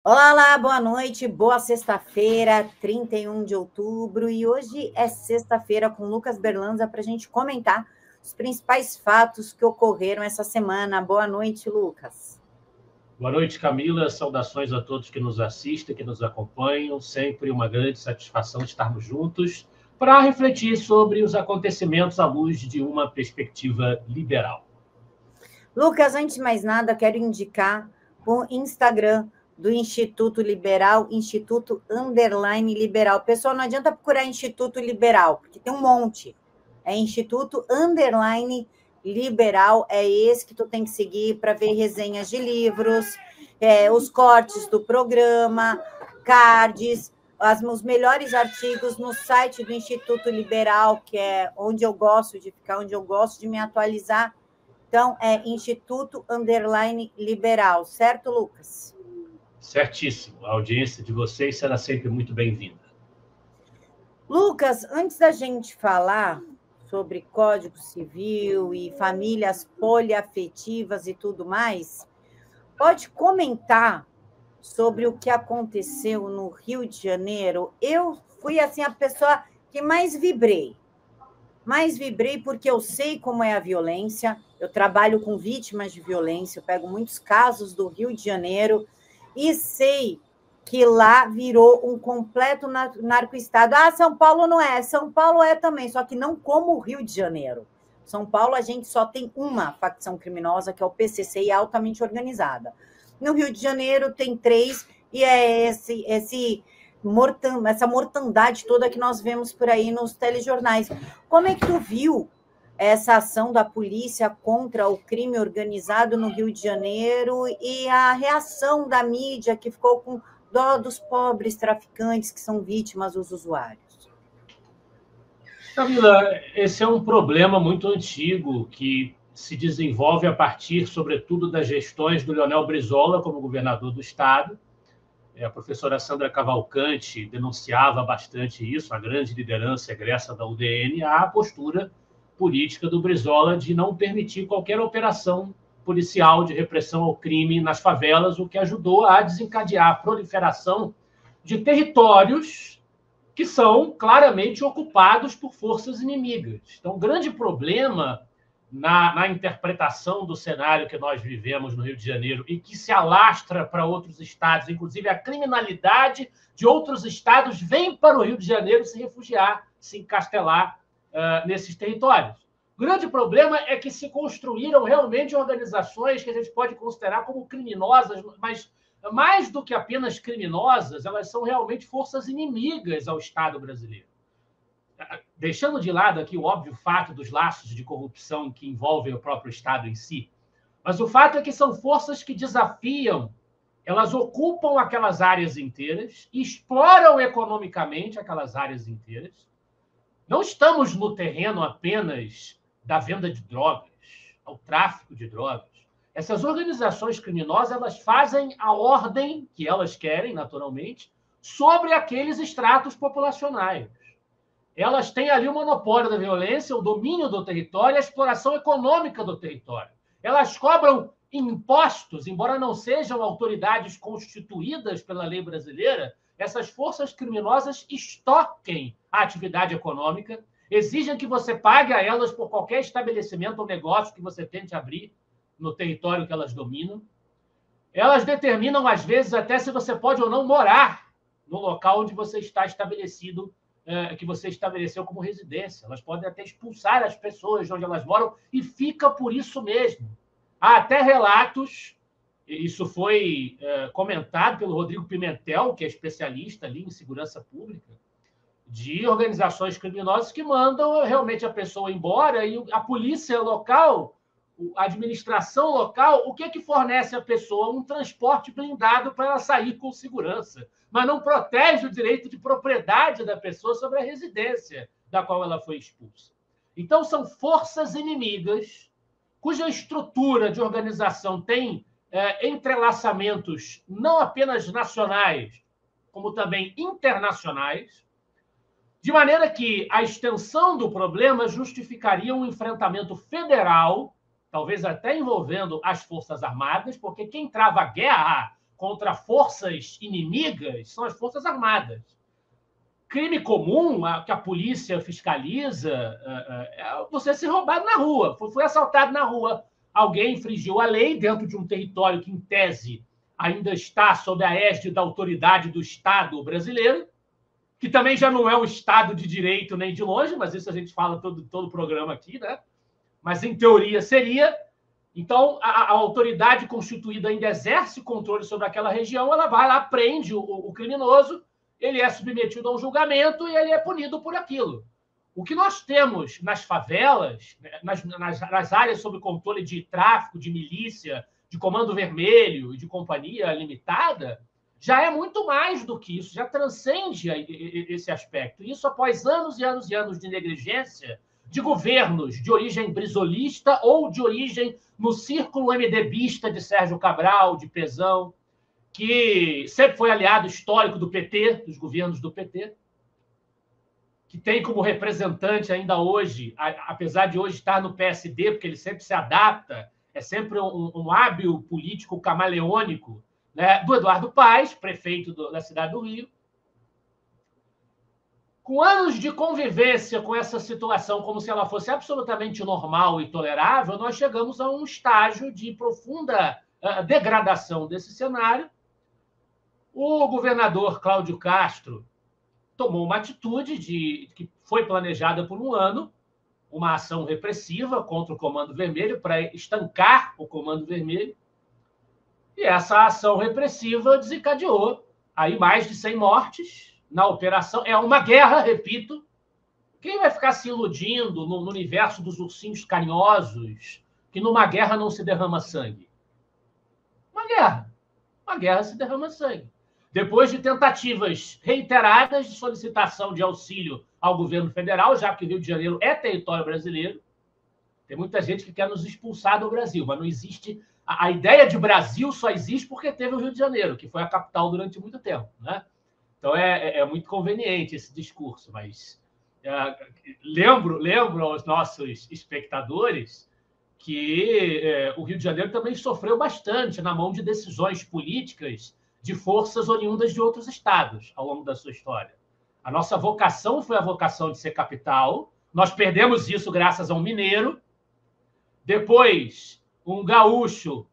Olá, boa noite, boa sexta-feira, 31 de outubro, e hoje é sexta-feira com Lucas Berlanza para a gente comentar os principais fatos que ocorreram essa semana. Boa noite, Lucas. Boa noite, Camila. Saudações a todos que nos assistem, que nos acompanham. Sempre uma grande satisfação estarmos juntos para refletir sobre os acontecimentos à luz de uma perspectiva liberal. Lucas, antes de mais nada, quero indicar o Instagram do Instituto Liberal, Instituto_Liberal. Pessoal, não adianta procurar Instituto Liberal, porque tem um monte. É Instituto_Liberal, é esse que tu tem que seguir para ver resenhas de livros, os cortes do programa, cards, os melhores artigos no site do Instituto Liberal, que é onde eu gosto de ficar, onde eu gosto de me atualizar. Então, é Instituto_Liberal, certo, Lucas? Certíssimo. A audiência de vocês será sempre muito bem-vinda. Lucas, antes da gente falar sobre Código Civil e famílias poliafetivas e tudo mais, pode comentar sobre o que aconteceu no Rio de Janeiro? Eu fui, assim, a pessoa que mais vibrei porque eu sei como é a violência, eu trabalho com vítimas de violência, eu pego muitos casos do Rio de Janeiro e sei que lá virou um completo narco-estado. Ah, São Paulo não é. São Paulo é também, só que não como o Rio de Janeiro. São Paulo, a gente só tem uma facção criminosa, que é o PCC, e é altamente organizada. No Rio de Janeiro tem 3, e é essa mortandade toda que nós vemos por aí nos telejornais. Como é que tu viu essa ação da polícia contra o crime organizado no Rio de Janeiro e a reação da mídia que ficou com dó dos pobres traficantes que são vítimas dos usuários? Camila, esse é um problema muito antigo que se desenvolve a partir, sobretudo, das gestões do Leonel Brizola como governador do estado. A professora Sandra Cavalcante denunciava bastante isso, a grande liderança egressa da UDN, a postura política do Brizola de não permitir qualquer operação policial de repressão ao crime nas favelas, o que ajudou a desencadear a proliferação de territórios que são claramente ocupados por forças inimigas. Então, o grande problema na interpretação do cenário que nós vivemos no Rio de Janeiro e que se alastra para outros estados, inclusive a criminalidade de outros estados vem para o Rio de Janeiro se refugiar, se encastelar nesses territórios. O grande problema é que se construíram realmente organizações que a gente pode considerar como criminosas, mas mais do que apenas criminosas, elas são realmente forças inimigas ao Estado brasileiro. Deixando de lado aqui o óbvio fato dos laços de corrupção que envolvem o próprio Estado em si, mas o fato é que são forças que desafiam, elas ocupam aquelas áreas inteiras, exploram economicamente aquelas áreas inteiras. Não estamos no terreno apenas da venda de drogas, ao tráfico de drogas. Essas organizações criminosas, elas fazem a ordem que elas querem, naturalmente, sobre aqueles estratos populacionais. Elas têm ali o monopólio da violência, o domínio do território, a exploração econômica do território. Elas cobram impostos, embora não sejam autoridades constituídas pela lei brasileira, essas forças criminosas estoquem a atividade econômica, exigem que você pague a elas por qualquer estabelecimento ou negócio que você tente abrir no território que elas dominam. Elas determinam, às vezes, até se você pode ou não morar no local onde você está estabelecido, que você estabeleceu como residência. Elas podem até expulsar as pessoas de onde elas moram e fica por isso mesmo. Há até relatos, isso foi comentado pelo Rodrigo Pimentel, que é especialista ali em segurança pública, de organizações criminosas que mandam realmente a pessoa embora e a polícia local, a administração local, o que é que fornece à pessoa? Um transporte blindado para ela sair com segurança, mas não protege o direito de propriedade da pessoa sobre a residência da qual ela foi expulsa. Então, são forças inimigas cuja estrutura de organização tem entrelaçamentos não apenas nacionais, como também internacionais, de maneira que a extensão do problema justificaria um enfrentamento federal, talvez até envolvendo as Forças Armadas, porque quem trava a guerra contra forças inimigas são as Forças Armadas. Crime comum, que a polícia fiscaliza, é você ser roubado na rua. Foi assaltado na rua. Alguém infringiu a lei dentro de um território que, em tese, ainda está sob a égide da autoridade do Estado brasileiro, que também já não é um Estado de direito nem de longe, mas isso a gente fala todo o programa aqui, né? Mas, em teoria, seria. Então, a autoridade constituída ainda exerce controle sobre aquela região, ela vai lá, prende o criminoso, ele é submetido a um julgamento e ele é punido por aquilo. O que nós temos nas favelas, nas áreas sob controle de tráfico, de milícia, de Comando Vermelho e de Companhia Limitada, já é muito mais do que isso, já transcende esse aspecto. Isso após anos e anos e anos de negligência de governos de origem brisolista ou de origem no círculo MDBista de Sérgio Cabral, de Pezão, que sempre foi aliado histórico do PT, dos governos do PT, que tem como representante ainda hoje, apesar de hoje estar no PSD, porque ele sempre se adapta, é sempre um hábil político camaleônico, né, do Eduardo Paes, prefeito da cidade do Rio. Com anos de convivência com essa situação, como se ela fosse absolutamente normal e tolerável, nós chegamos a um estágio de profunda degradação desse cenário. O governador Cláudio Castro tomou uma atitude que foi planejada por um ano, uma ação repressiva contra o Comando Vermelho, para estancar o Comando Vermelho. E essa ação repressiva desencadeou aí mais de 100 mortes na operação. É uma guerra, repito. Quem vai ficar se iludindo no universo dos ursinhos carinhosos que numa guerra não se derrama sangue? Uma guerra se derrama sangue. Depois de tentativas reiteradas de solicitação de auxílio ao governo federal, já que o Rio de Janeiro é território brasileiro, tem muita gente que quer nos expulsar do Brasil, mas não existe. A ideia de Brasil só existe porque teve o Rio de Janeiro, que foi a capital durante muito tempo, né? Então é muito conveniente esse discurso, mas lembro aos nossos espectadores que o Rio de Janeiro também sofreu bastante na mão de decisões políticas de forças oriundas de outros estados ao longo da sua história. A nossa vocação foi a vocação de ser capital. Nós perdemos isso graças a um mineiro. Depois, um gaúcho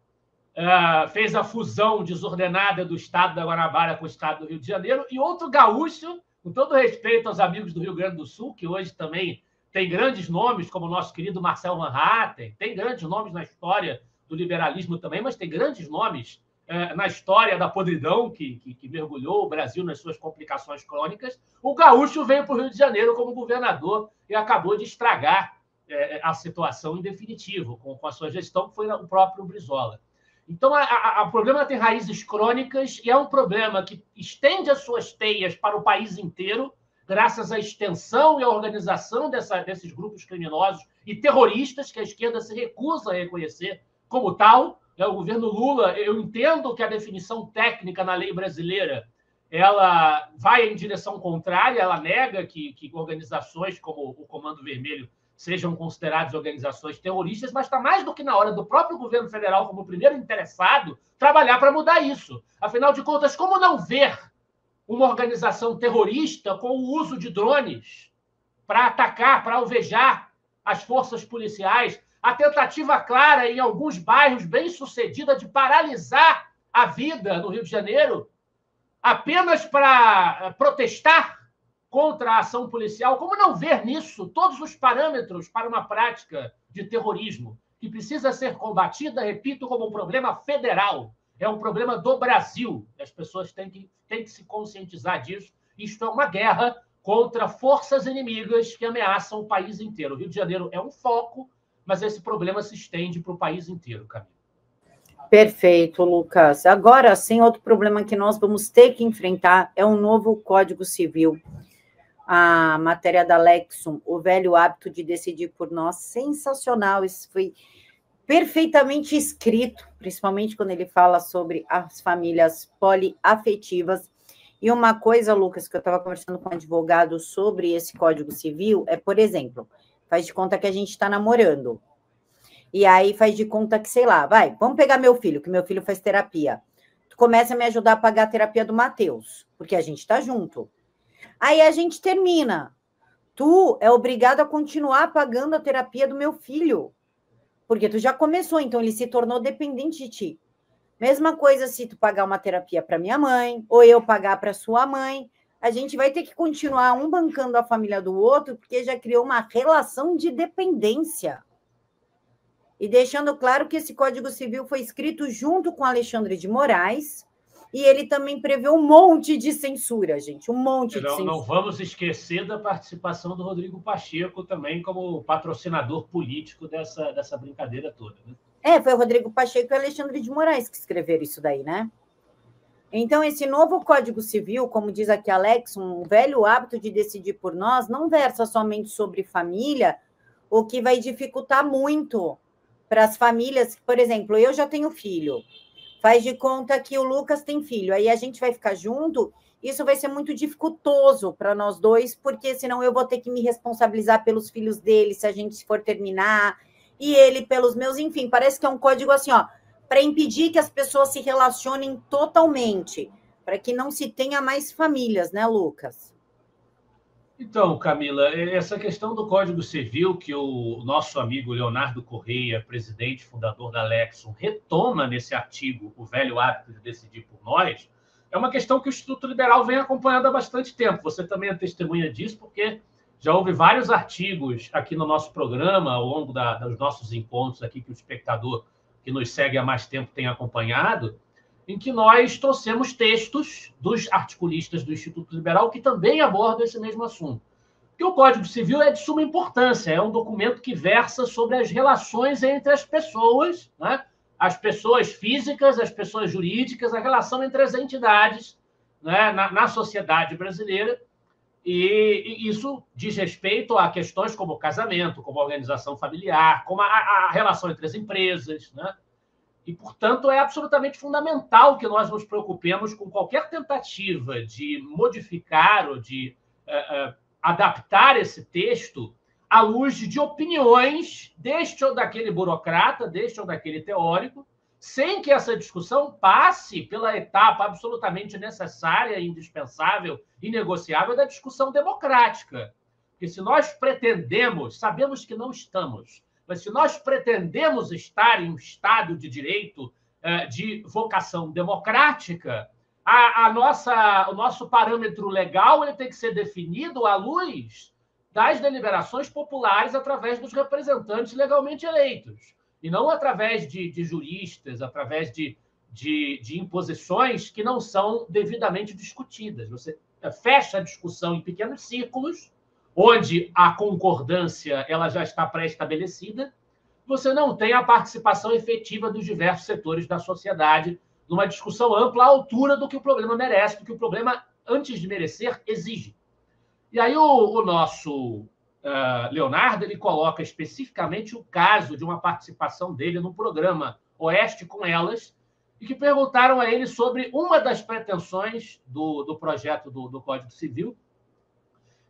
fez a fusão desordenada do estado da Guanabara com o estado do Rio de Janeiro, e outro gaúcho, com todo respeito aos amigos do Rio Grande do Sul, que hoje também tem grandes nomes, como o nosso querido Marcel Van Hatten, tem grandes nomes na história do liberalismo também, mas tem grandes nomes na história da podridão que mergulhou o Brasil nas suas complicações crônicas. O gaúcho veio para o Rio de Janeiro como governador e acabou de estragar a situação em definitivo, com a sua gestão, que foi o próprio Brizola. Então, o problema tem raízes crônicas e é um problema que estende as suas teias para o país inteiro, graças à extensão e à organização desses grupos criminosos e terroristas que a esquerda se recusa a reconhecer como tal. O governo Lula, eu entendo que a definição técnica na lei brasileira ela vai em direção contrária, ela nega que organizações como o Comando Vermelho sejam consideradas organizações terroristas, mas está mais do que na hora do próprio governo federal, como primeiro interessado, trabalhar para mudar isso. Afinal de contas, como não ver uma organização terrorista com o uso de drones para atacar, para alvejar as forças policiais, a tentativa clara em alguns bairros bem-sucedida de paralisar a vida no Rio de Janeiro apenas para protestar contra a ação policial? Como não ver nisso todos os parâmetros para uma prática de terrorismo que precisa ser combatida, repito, como um problema federal? É um problema do Brasil. As pessoas têm que se conscientizar disso. Isto é uma guerra contra forças inimigas que ameaçam o país inteiro. O Rio de Janeiro é um foco, mas esse problema se estende para o país inteiro, Camila. Perfeito, Lucas. Agora, sim, outro problema que nós vamos ter que enfrentar é um novo Código Civil. A matéria da Lexum, o velho hábito de decidir por nós, sensacional. Isso foi perfeitamente escrito, principalmente quando ele fala sobre as famílias poliafetivas. E uma coisa, Lucas, que eu estava conversando com um advogado sobre esse Código Civil é, por exemplo, faz de conta que a gente está namorando. E aí faz de conta que, sei lá, vamos pegar meu filho, que meu filho faz terapia. Tu começa a me ajudar a pagar a terapia do Matheus, porque a gente está junto. Aí a gente termina. Tu é obrigado a continuar pagando a terapia do meu filho, porque tu já começou, então ele se tornou dependente de ti. Mesma coisa se tu pagar uma terapia para minha mãe, ou eu pagar para sua mãe, a gente vai ter que continuar um bancando a família do outro, porque já criou uma relação de dependência. E deixando claro que esse Código Civil foi escrito junto com Alexandre de Moraes, e ele também prevê um monte de censura, gente, um monte de censura. Não vamos esquecer da participação do Rodrigo Pacheco também como patrocinador político dessa brincadeira toda, né? Foi o Rodrigo Pacheco e o Alexandre de Moraes que escreveram isso daí, né? Então, esse novo Código Civil, como diz aqui Alex, um velho hábito de decidir por nós, não versa somente sobre família, o que vai dificultar muito para as famílias. Por exemplo, eu já tenho filho, faz de conta que o Lucas tem filho, aí a gente vai ficar junto, isso vai ser muito dificultoso para nós dois, porque senão eu vou ter que me responsabilizar pelos filhos dele, se a gente for terminar, e ele pelos meus, enfim, parece que é um código assim, ó, para impedir que as pessoas se relacionem totalmente, para que não se tenha mais famílias, né, Lucas? Então, Camila, essa questão do Código Civil que o nosso amigo Leonardo Correia, presidente e fundador da Lexon, retoma nesse artigo, O Velho Hábito de Decidir por Nós, é uma questão que o Instituto Liberal vem acompanhando há bastante tempo. Você também é testemunha disso, porque já houve vários artigos aqui no nosso programa, ao longo dos nossos encontros aqui, que o espectador que nos segue há mais tempo tem acompanhado, em que nós trouxemos textos dos articulistas do Instituto Liberal que também abordam esse mesmo assunto. Porque o Código Civil é de suma importância, é um documento que versa sobre as relações entre as pessoas, né? As pessoas físicas, as pessoas jurídicas, a relação entre as entidades, né? na sociedade brasileira, e isso diz respeito a questões como o casamento, como a organização familiar, como a relação entre as empresas, né? E, portanto, é absolutamente fundamental que nós nos preocupemos com qualquer tentativa de modificar ou de adaptar esse texto à luz de opiniões deste ou daquele burocrata, deste ou daquele teórico, sem que essa discussão passe pela etapa absolutamente necessária, indispensável e negociável da discussão democrática. Porque se nós pretendemos, sabemos que não estamos, mas se nós pretendemos estar em um Estado de direito de vocação democrática, o nosso parâmetro legal ele tem que ser definido à luz das deliberações populares através dos representantes legalmente eleitos, e não através de juristas, através de imposições que não são devidamente discutidas. Você fecha a discussão em pequenos círculos, onde a concordância ela já está pré-estabelecida, você não tem a participação efetiva dos diversos setores da sociedade numa discussão ampla à altura do que o problema merece, do que o problema, antes de merecer, exige. E aí o nosso Leonardo ele coloca especificamente o caso de uma participação dele no programa Oeste com Elas, e que perguntaram a ele sobre uma das pretensões do projeto do Código Civil,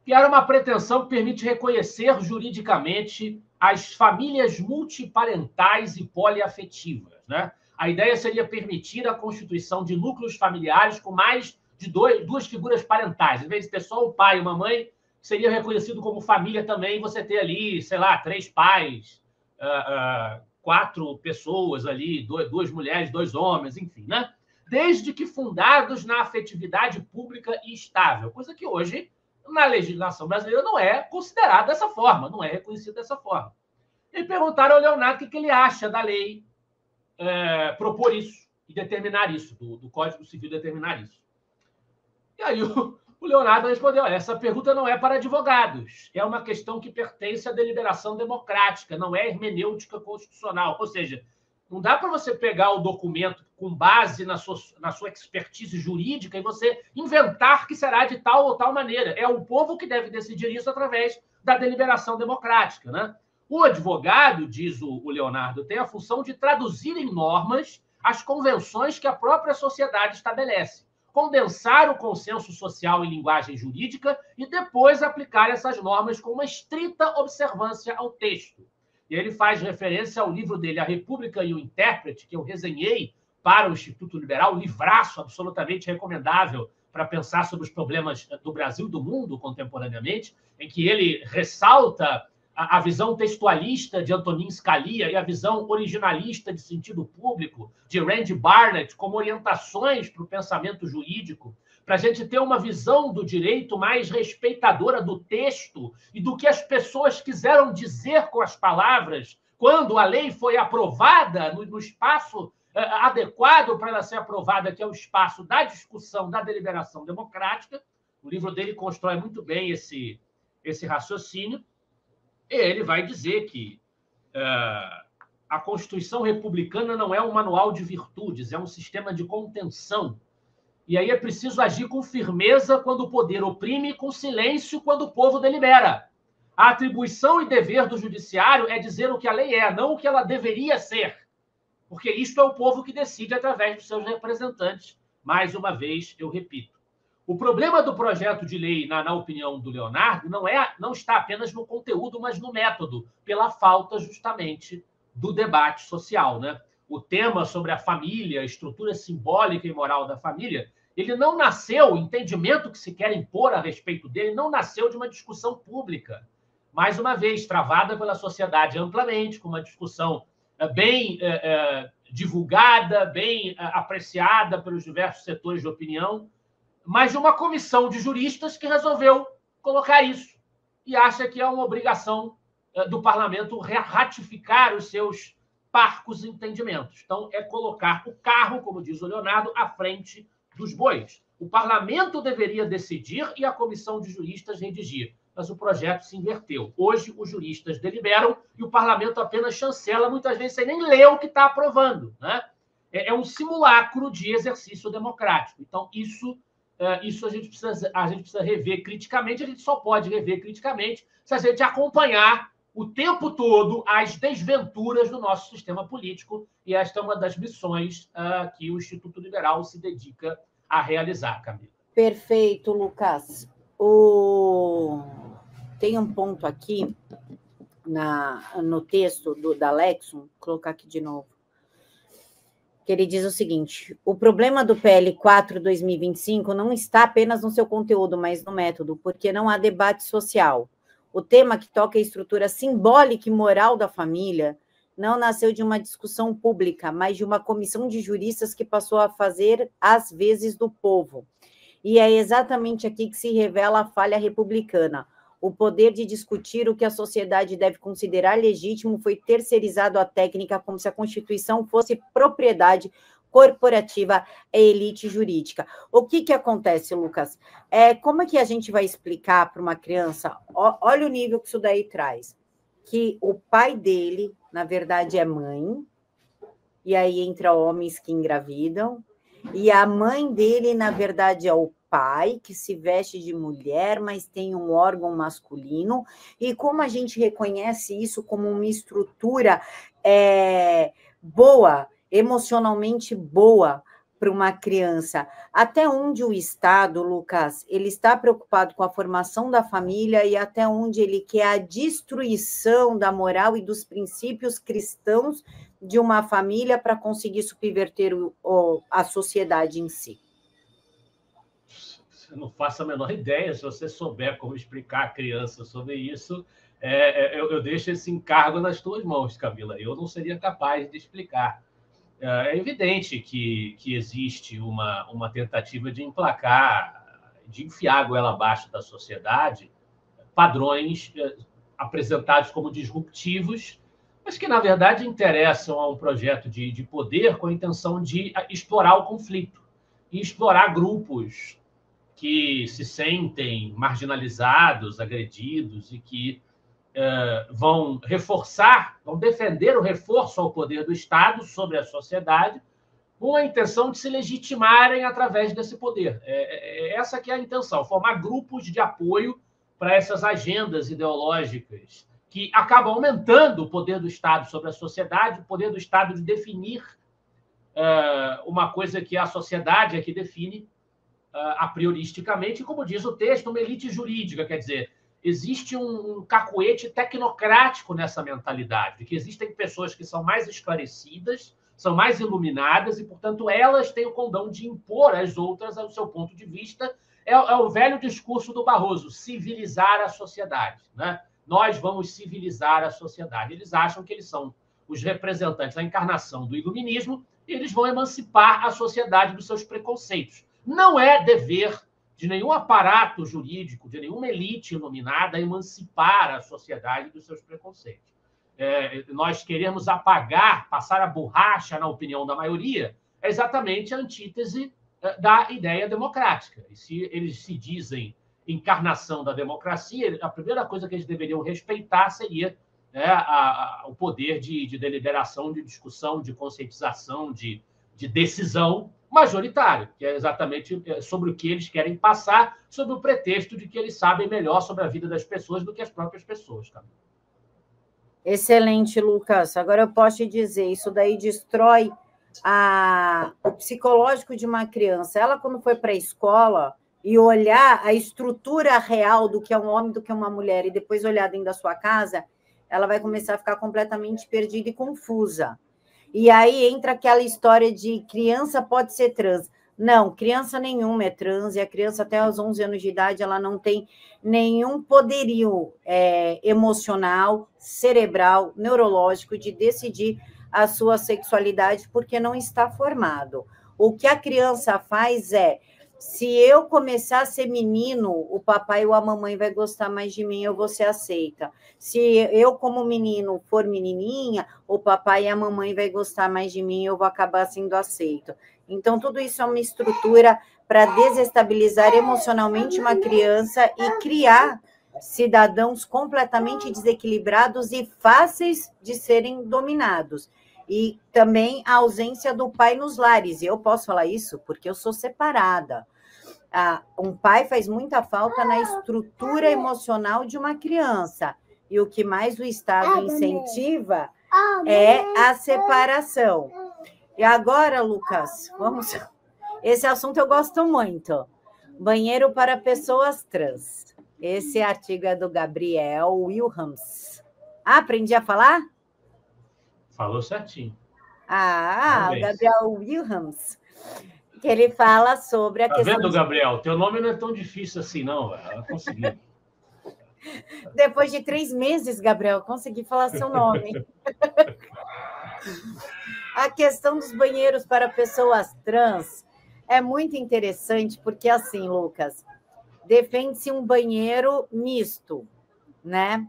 que era uma pretensão que permite reconhecer juridicamente as famílias multiparentais e poliafetivas, né? A ideia seria permitir a constituição de núcleos familiares com mais de duas figuras parentais. Em vez de ter só o pai e uma mãe, seria reconhecido como família também você ter ali, sei lá, 3 pais, 4 pessoas ali, 2 mulheres, 2 homens, enfim, né? Desde que fundados na afetividade pública e estável, coisa que hoje na legislação brasileira não é considerado dessa forma, não é reconhecido dessa forma. E perguntaram ao Leonardo o que ele acha da lei propor isso e determinar isso, do Código Civil determinar isso. E aí o Leonardo respondeu, essa pergunta não é para advogados, é uma questão que pertence à deliberação democrática, não é hermenêutica constitucional. Ou seja, não dá para você pegar o documento com base na sua expertise jurídica e você inventar que será de tal ou tal maneira. É o povo que deve decidir isso através da deliberação democrática, né? O advogado, diz o Leonardo, tem a função de traduzir em normas as convenções que a própria sociedade estabelece, condensar o consenso social em linguagem jurídica e depois aplicar essas normas com uma estrita observância ao texto. E ele faz referência ao livro dele, A República e o Intérprete, que eu resenhei para o Instituto Liberal, livraço absolutamente recomendável para pensar sobre os problemas do Brasil e do mundo contemporaneamente, em que ele ressalta a visão textualista de Antonin Scalia e a visão originalista de sentido público de Randy Barnett como orientações para o pensamento jurídico, para a gente ter uma visão do direito mais respeitadora do texto e do que as pessoas quiseram dizer com as palavras quando a lei foi aprovada no espaço adequado para ela ser aprovada, que é o espaço da discussão, da deliberação democrática. O livro dele constrói muito bem esse raciocínio. E ele vai dizer que a Constituição republicana não é um manual de virtudes, é um sistema de contenção. E aí é preciso agir com firmeza quando o poder oprime e com silêncio quando o povo delibera. A atribuição e dever do judiciário é dizer o que a lei é, não o que ela deveria ser. Porque isto é o povo que decide através dos seus representantes. Mais uma vez, eu repito. O problema do projeto de lei, na opinião do Leonardo, não está apenas no conteúdo, mas no método, pela falta, justamente, do debate social, né? O tema sobre a família, a estrutura simbólica e moral da família, ele não nasceu, o entendimento que se quer impor a respeito dele, não nasceu de uma discussão pública. Mais uma vez, travada pela sociedade amplamente, com uma discussão bem divulgada, bem apreciada pelos diversos setores de opinião, mas de uma comissão de juristas que resolveu colocar isso e acha que é uma obrigação do parlamento ratificar os seus parcos entendimentos. Então, é colocar o carro, como diz o Leonardo, à frente dos bois. O parlamento deveria decidir e a comissão de juristas redigir, mas o projeto se inverteu. Hoje, os juristas deliberam e o parlamento apenas chancela, muitas vezes sem nem ler o que está aprovando, né? É um simulacro de exercício democrático. Então, isso a gente precisa rever criticamente. A gente só pode rever criticamente se a gente acompanhar o tempo todo as desventuras do nosso sistema político, e esta é uma das missões que o Instituto Liberal se dedica a realizar, Camila. Perfeito, Lucas. Tem um ponto aqui no texto da Lexon, vou colocar aqui de novo, que ele diz o seguinte: o problema do PL 4/2025 não está apenas no seu conteúdo, mas no método, porque não há debate social. O tema que toca a estrutura simbólica e moral da família não nasceu de uma discussão pública, mas de uma comissão de juristas que passou a fazer as vezes do povo. E é exatamente aqui que se revela a falha republicana. O poder de discutir o que a sociedade deve considerar legítimo foi terceirizado à técnica, como se a Constituição fosse propriedade corporativa e elite jurídica. O que acontece, Lucas? Como é que a gente vai explicar para uma criança? Olha o nível que isso daí traz. Que o pai dele, na verdade, é mãe, e aí entra homens que engravidam, e a mãe dele, na verdade, é o pai, que se veste de mulher, mas tem um órgão masculino, e como a gente reconhece isso como uma estrutura boa, emocionalmente boa para uma criança, até onde o Estado, Lucas, ele está preocupado com a formação da família e até onde ele quer a destruição da moral e dos princípios cristãos de uma família para conseguir subverter a sociedade em si. Eu não faço a menor ideia. Se você souber como explicar à criança sobre isso, eu deixo esse encargo nas tuas mãos, Camila. Eu não seria capaz de explicar. É evidente que existe uma tentativa de emplacar, de enfiar a goela abaixo da sociedade, padrões apresentados como disruptivos, mas que, na verdade, interessam a um projeto de poder com a intenção de explorar o conflito e explorar grupos que se sentem marginalizados, agredidos e que vão defender o reforço ao poder do Estado sobre a sociedade com a intenção de se legitimarem através desse poder. Essa que é a intenção, formar grupos de apoio para essas agendas ideológicas que acabam aumentando o poder do Estado sobre a sociedade, o poder do Estado de definir uma coisa que a sociedade é que define a prioristicamente, como diz o texto, uma elite jurídica, quer dizer, existe um cacuete tecnocrático nessa mentalidade, de que existem pessoas que são mais esclarecidas, são mais iluminadas e, portanto, elas têm o condão de impor às outras o seu ponto de vista. É o velho discurso do Barroso, civilizar a sociedade, né? Nós vamos civilizar a sociedade. Eles acham que eles são os representantes da encarnação do iluminismo e eles vão emancipar a sociedade dos seus preconceitos. Não é dever de nenhum aparato jurídico, de nenhuma elite iluminada, emancipar a sociedade dos seus preconceitos. Nós queremos apagar, passar a borracha na opinião da maioria, é exatamente a antítese da ideia democrática. E se eles se dizem encarnação da democracia, a primeira coisa que eles deveriam respeitar seria o poder de deliberação, de discussão, de conscientização, de decisão majoritário, que é exatamente sobre o que eles querem passar, sob o pretexto de que eles sabem melhor sobre a vida das pessoas do que as próprias pessoas. Tá? Excelente, Lucas. Agora eu posso te dizer, isso daí destrói o psicológico de uma criança. Ela, quando foi para a escola e olhar a estrutura real do que é um homem, do que é uma mulher, e depois olhar dentro da sua casa, ela vai começar a ficar completamente perdida e confusa. E aí entra aquela história de criança pode ser trans. Não, criança nenhuma é trans, e a criança até aos 11 anos de idade ela não tem nenhum poderio emocional, cerebral, neurológico de decidir a sua sexualidade porque não está formado. O que a criança faz se eu começar a ser menino, o papai ou a mamãe vai gostar mais de mim, eu vou ser aceita. Se eu, como menino, for menininha, o papai e a mamãe vai gostar mais de mim, eu vou acabar sendo aceito. Então, tudo isso é uma estrutura para desestabilizar emocionalmente uma criança e criar cidadãos completamente desequilibrados e fáceis de serem dominados. E também a ausência do pai nos lares. E eu posso falar isso porque eu sou separada. Um pai faz muita falta na estrutura emocional de uma criança. E o que mais o Estado incentiva é a separação. E agora, Lucas, vamos... Esse assunto eu gosto muito. Banheiro para pessoas trans. Esse artigo é do Gabriel Wilhelms. Aprendi a falar? Falou certinho. O Gabriel Wilhelms, que ele fala sobre a questão... Tá vendo, Gabriel? Teu nome não é tão difícil assim, não. Ela conseguiu. Depois de 3 meses, Gabriel, consegui falar seu nome. A questão dos banheiros para pessoas trans é muito interessante, porque assim, Lucas, defende-se um banheiro misto, né?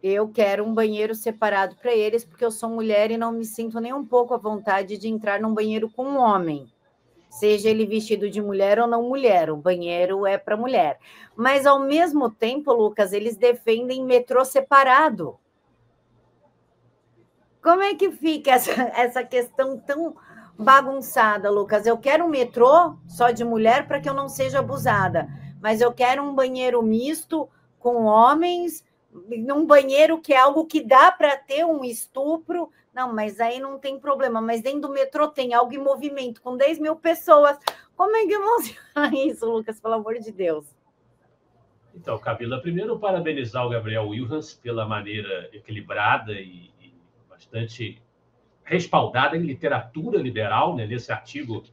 Eu quero um banheiro separado para eles, porque eu sou mulher e não me sinto nem um pouco à vontade de entrar num banheiro com um homem, seja ele vestido de mulher ou não mulher, o banheiro é para mulher. Mas, ao mesmo tempo, Lucas, eles defendem metrô separado. Como é que fica essa questão tão bagunçada, Lucas? Eu quero um metrô só de mulher para que eu não seja abusada, mas eu quero um banheiro misto com homens, num banheiro que é algo que dá para ter um estupro. Não, mas aí não tem problema. Mas dentro do metrô tem algo em movimento, com 10 mil pessoas. Como é que funciona isso, Lucas? Pelo amor de Deus. Então, Camila, primeiro parabenizar o Gabriel Wilhelms pela maneira equilibrada e bastante respaldada em literatura liberal, né? Nesse artigo,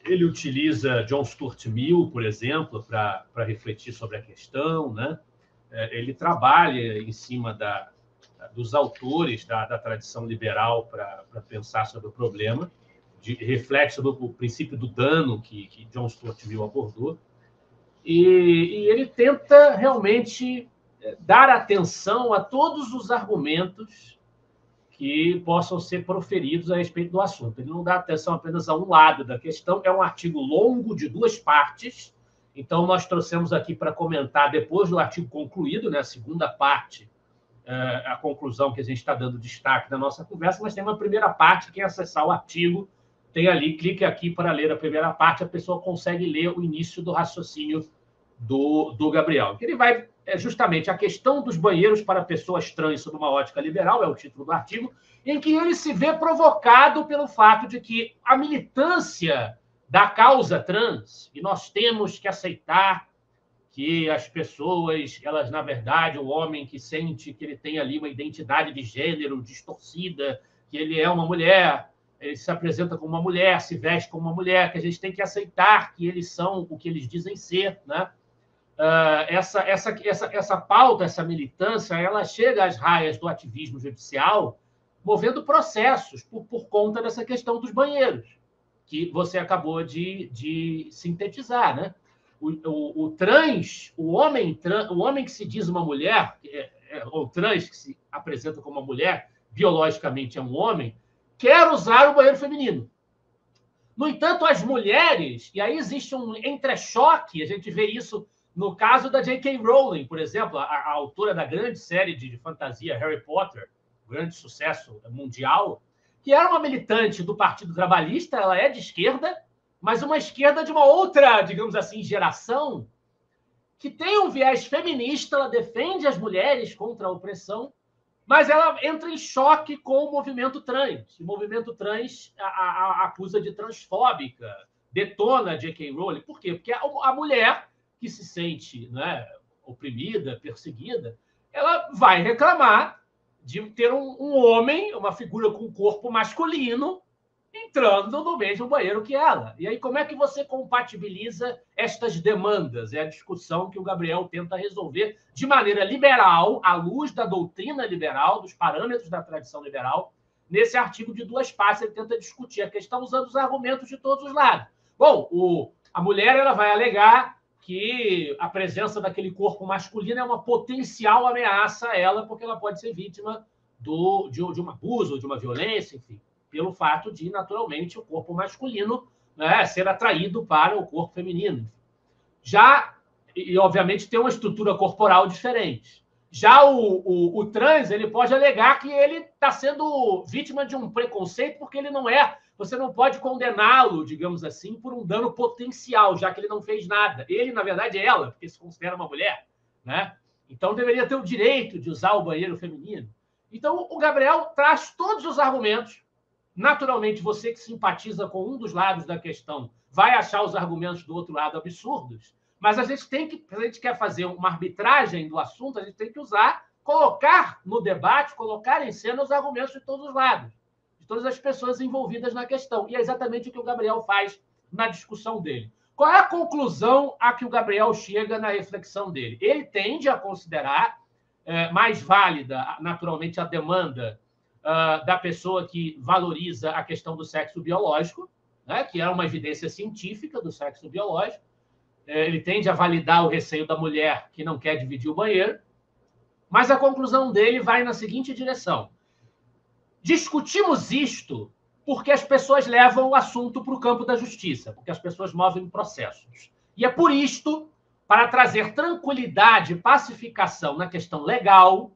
ele utiliza John Stuart Mill, por exemplo, para refletir sobre a questão, né? Ele trabalha em cima dos autores da tradição liberal para pensar sobre o problema, reflete sobre o princípio do dano que John Stuart Mill abordou, e ele tenta realmente dar atenção a todos os argumentos que possam ser proferidos a respeito do assunto. Ele não dá atenção apenas a um lado da questão, é um artigo longo de 2 partes, então nós trouxemos aqui para comentar, depois do artigo concluído, né, a segunda parte, a conclusão que a gente está dando destaque na nossa conversa, mas tem uma primeira parte, quem acessar o artigo, tem ali, clique aqui para ler a primeira parte, a pessoa consegue ler o início do raciocínio do Gabriel. Ele vai justamente a questão dos banheiros para pessoas trans sob uma ótica liberal, é o título do artigo, em que ele se vê provocado pelo fato de que a militância da causa trans, e nós temos que aceitar que as pessoas, elas, na verdade, o homem que sente que ele tem ali uma identidade de gênero distorcida, que ele é uma mulher, ele se apresenta como uma mulher, se veste como uma mulher, que a gente tem que aceitar que eles são o que eles dizem ser, né? Essa pauta, essa militância, ela chega às raias do ativismo judicial, movendo processos por conta dessa questão dos banheiros, que você acabou de sintetizar, né? O trans, o homem que se diz uma mulher, ou trans que se apresenta como uma mulher, biologicamente é um homem, quer usar o banheiro feminino. No entanto, as mulheres, e aí existe um entrechoque, a gente vê isso no caso da J.K. Rowling, por exemplo, a autora da grande série de fantasia Harry Potter, grande sucesso mundial, que era uma militante do Partido Trabalhista, ela é de esquerda, mas uma esquerda de uma outra, digamos assim, geração, que tem um viés feminista, ela defende as mulheres contra a opressão, mas ela entra em choque com o movimento trans. O movimento trans a acusa de transfóbica, detona J.K. Rowling. Por quê? Porque a mulher que se sente, né, oprimida, perseguida, ela vai reclamar de ter um homem, uma figura com um corpo masculino, entrando no mesmo banheiro que ela. E aí, como é que você compatibiliza estas demandas? É a discussão que o Gabriel tenta resolver de maneira liberal, à luz da doutrina liberal, dos parâmetros da tradição liberal. Nesse artigo de 2 partes, ele tenta discutir a questão usando os argumentos de todos os lados. Bom, a mulher ela vai alegar que a presença daquele corpo masculino é uma potencial ameaça a ela, porque ela pode ser vítima de um abuso, de uma violência, enfim, pelo fato de, naturalmente, o corpo masculino, né, ser atraído para o corpo feminino. E obviamente, tem uma estrutura corporal diferente. Já o trans, ele pode alegar que ele está sendo vítima de um preconceito porque ele não é. Você não pode condená-lo, digamos assim, por um dano potencial, já que ele não fez nada. Ele, na verdade, é ela, porque se considera uma mulher, né? Então, deveria ter o direito de usar o banheiro feminino. Então, o Gabriel traz todos os argumentos. Naturalmente, você que simpatiza com um dos lados da questão vai achar os argumentos do outro lado absurdos, mas se a gente quer fazer uma arbitragem do assunto, a gente tem que colocar no debate, colocar em cena os argumentos de todos os lados, de todas as pessoas envolvidas na questão. E é exatamente o que o Gabriel faz na discussão dele. Qual é a conclusão a que o Gabriel chega na reflexão dele? Ele tende a considerar mais válida, naturalmente, a demanda da pessoa que valoriza a questão do sexo biológico, né, que é uma evidência científica do sexo biológico. Ele tende a validar o receio da mulher que não quer dividir o banheiro, mas a conclusão dele vai na seguinte direção. Discutimos isto porque as pessoas levam o assunto para o campo da justiça, porque as pessoas movem processos. E é por isto, para trazer tranquilidade e pacificação na questão legal,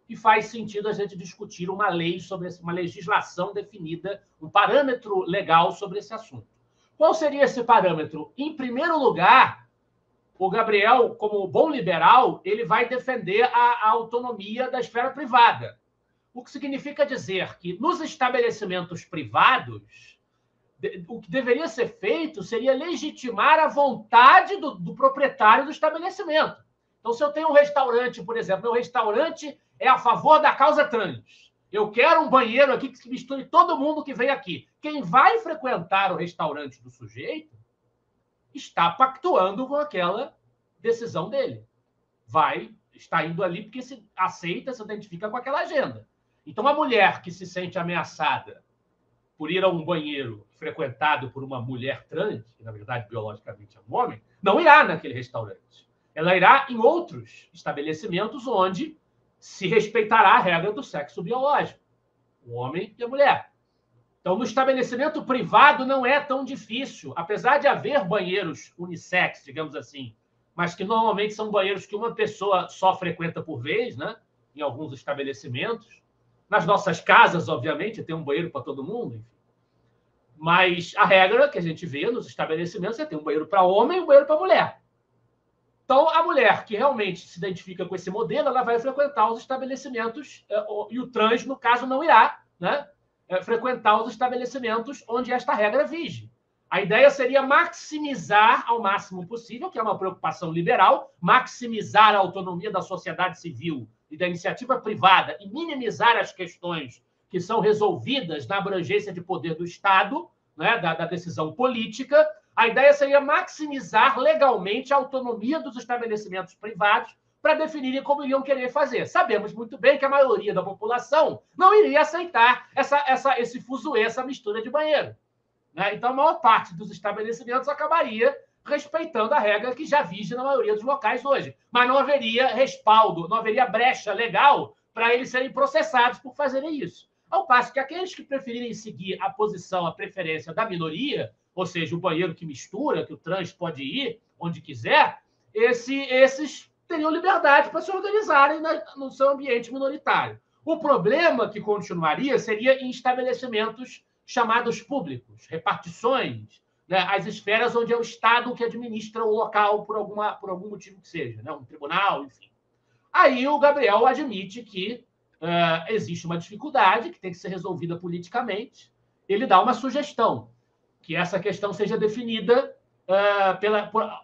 que faz sentido a gente discutir uma lei sobre uma legislação definida, um parâmetro legal sobre esse assunto. Qual seria esse parâmetro? Em primeiro lugar, o Gabriel, como bom liberal, ele vai defender a autonomia da esfera privada, o que significa dizer que nos estabelecimentos privados, o que deveria ser feito seria legitimar a vontade do proprietário do estabelecimento. Então, se eu tenho um restaurante, por exemplo, meu restaurante é a favor da causa trans. Eu quero um banheiro aqui que misture todo mundo que vem aqui. Quem vai frequentar o restaurante do sujeito está pactuando com aquela decisão dele. Está indo ali porque se aceita, se identifica com aquela agenda. Então, a mulher que se sente ameaçada por ir a um banheiro frequentado por uma mulher trans, que, na verdade, biologicamente é um homem, não irá naquele restaurante. Ela irá em outros estabelecimentos onde se respeitará a regra do sexo biológico, o homem e a mulher. Então, no estabelecimento privado não é tão difícil, apesar de haver banheiros unissex, digamos assim, mas que normalmente são banheiros que uma pessoa só frequenta por vez, né? Em alguns estabelecimentos. Nas nossas casas, obviamente, tem um banheiro para todo mundo, enfim. Mas a regra que a gente vê nos estabelecimentos é ter um banheiro para homem e um banheiro para mulher. Então, a mulher que realmente se identifica com esse modelo, ela vai frequentar os estabelecimentos, e o trans, no caso, não irá, né, frequentar os estabelecimentos onde esta regra vige. A ideia seria maximizar ao máximo possível, que é uma preocupação liberal, maximizar a autonomia da sociedade civil e da iniciativa privada e minimizar as questões que são resolvidas na abrangência de poder do Estado, né, da decisão política. A ideia seria maximizar legalmente a autonomia dos estabelecimentos privados para definirem como iriam querer fazer. Sabemos muito bem que a maioria da população não iria aceitar esse fuzuê, essa mistura de banheiro, né? Então, a maior parte dos estabelecimentos acabaria respeitando a regra que já vige na maioria dos locais hoje. Mas não haveria respaldo, não haveria brecha legal para eles serem processados por fazerem isso. Ao passo que aqueles que preferirem seguir a posição, a preferência da minoria, ou seja, o banheiro que mistura, que o trans pode ir onde quiser, esses teriam liberdade para se organizarem no seu ambiente minoritário. O problema que continuaria seria em estabelecimentos chamados públicos, repartições, né, as esferas onde é o Estado que administra o local por algum motivo que seja, né, um tribunal, enfim. Aí o Gabriel admite que existe uma dificuldade que tem que ser resolvida politicamente. Ele dá uma sugestão, que essa questão seja definida